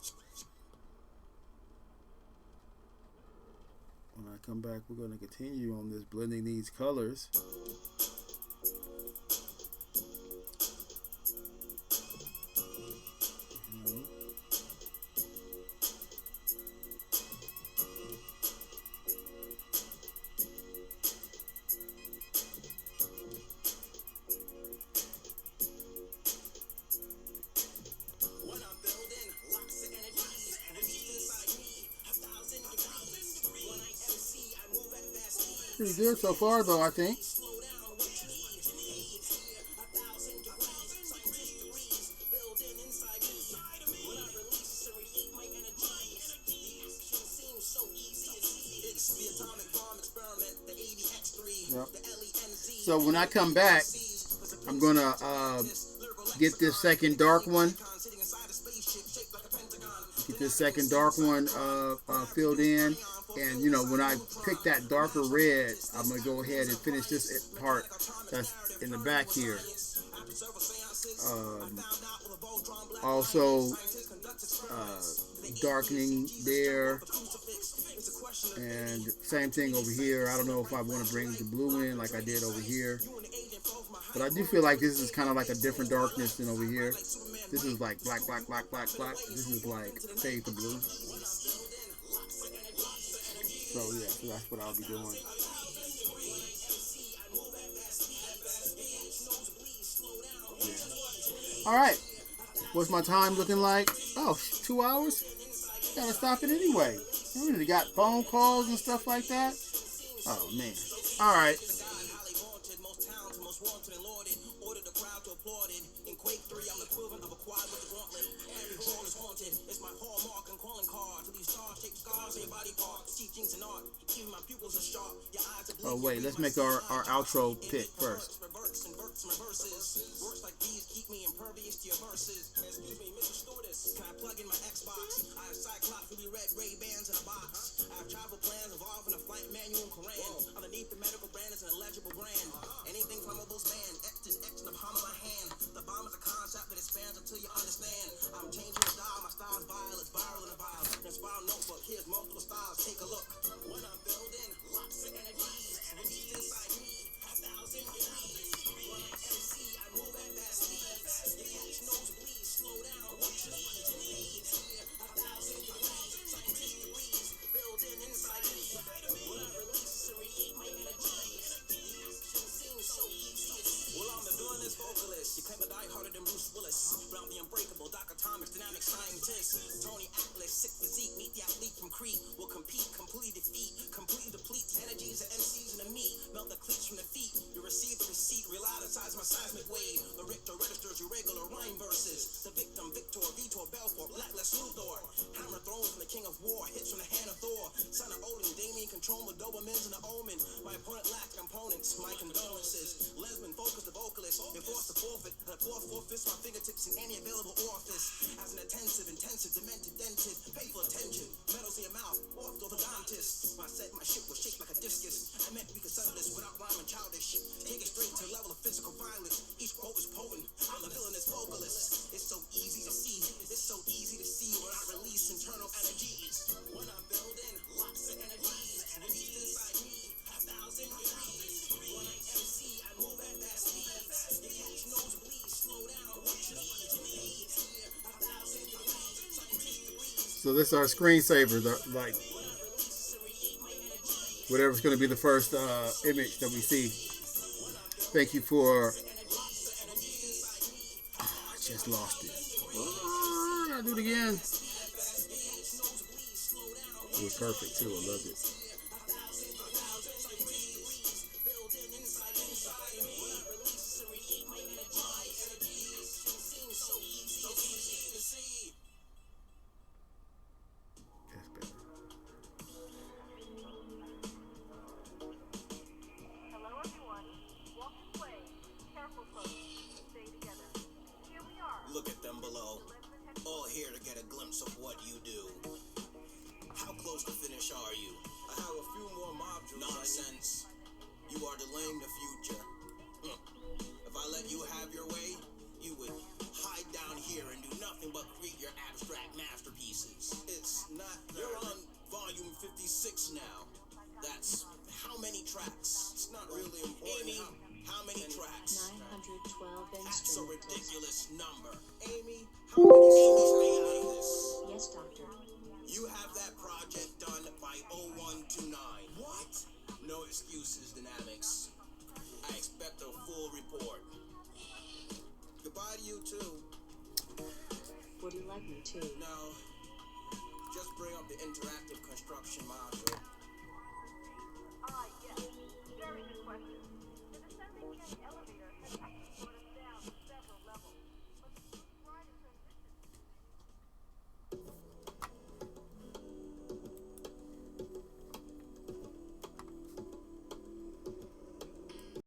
C: When I come back, we're going to continue on this, blending these colors. Pretty good so far, though, I think. Yep. So when I come back, I'm gonna get this second dark one. Get this second dark one filled in. And, you know, when I pick that darker red, I'm going to go ahead and finish this part that's in the back here. Also, darkening there. And same thing over here. I don't know if I want to bring the blue in like I did over here. But I do feel like this is kind of like a different darkness than over here. This is like black, black, black, black, black. This is like fade to blue. So yeah, so that's what I'll be doing. Yeah. All right. What's my time looking like? Oh, 2 hours? Gotta stop it anyway. We really got phone calls and stuff like that. Oh man. All right. Quake 3, I'm the equivalent of a quad with a gauntlet. Every hall is haunted. It's my hallmark and calling card to these star-shaped scars in your body parts. Teachings and art. Even my pupils are sharp. Your eyes are blue. Oh wait, let's make our outro pick first. Works like these keep me impervious to your verses. Excuse me, Mr. Stewardess. Can I plug in my Xbox? I have Cyclops with red Ray-Bans in a box. I have travel plans involving a flight manual and Koran. Underneath the medical brand is an illegible brand. Anything flammable span. X is X in the palm of my hand. The bomb is a concept that expands until you understand. I'm changing the dial, my style's vile, it's viral in a vial. In a spiral notebook, here's multiple styles, take a look. When I'm building, lots of energies, and deep inside me, 1,000 degrees. When I MC, I move at fast speeds. You catch nosebleeds, slow down, watch your need. 1,000 degrees, scientific degrees, building in
B: Tony Atlas, sick physique, meet the athlete from Crete. Will compete, completely defeat, completely deplete the energies of MCs in the meat. Melt the cleats from the feet. You receive the receipt, real out of size my seismic wave. The Richter registers your regular rhyme verses. The victim, Victor, Vitor, Belfort, Blacklist, Luthor. Hammer thrown from the king of war, hits from the hand of Thor. Son of Odin, Damien, control with Dobermans and the Omen. My opponent lacked components, my condolences. Lesbian focused the vocalist, been forced to forfeit. And I pour four fists, my fingertips in any available orifice. As an intensive, demented, dented. Pay for attention, metals in your mouth, orthodontist. My shit was shaped like a discus. I meant we could settle this without rhyming childish. Take it straight to the level of physical violence. Each quote is potent, I'm the villainous vocalist. It's so easy to see, when I release internal energies. When I'm building, lots of energies. Released inside me, 1,000 degrees. When I MC, I move at fast speeds. You catch nosebleeds, slow down, what you need to me. 1,000 degrees, scientific degrees.
C: So this is our screensaver, like whatever's going to be the first image that we see. Thank you for. Oh, I just lost it. Oh, I gotta do it again. It was perfect too. I loved it.
H: Hello, everyone. Walk this way. Careful, folks. Stay together. Here we are.
B: Look at them below. All here to get a glimpse of what you do. How close to finish are you?
A: I have a few more modules.
B: Nonsense. You are delaying the future. If I let you have your way, you would hide down here and do nothing but create your abstract masterpieces. It's not. You're on volume 56 now. That's how many tracks? It's not really important. Amy, how many tracks?
E: 912
B: That's a
E: instrumentals.
B: ridiculous number. Amy, how many songs are you out of this?
E: Yes, Doctor.
B: You have that project done by 0129. What? No excuses, Dynamics. I expect a full report. Goodbye to you too.
E: Would you like me to?
B: No. Just bring up the interactive construction module.
H: Ah, yes. Very good question. The descending King elevator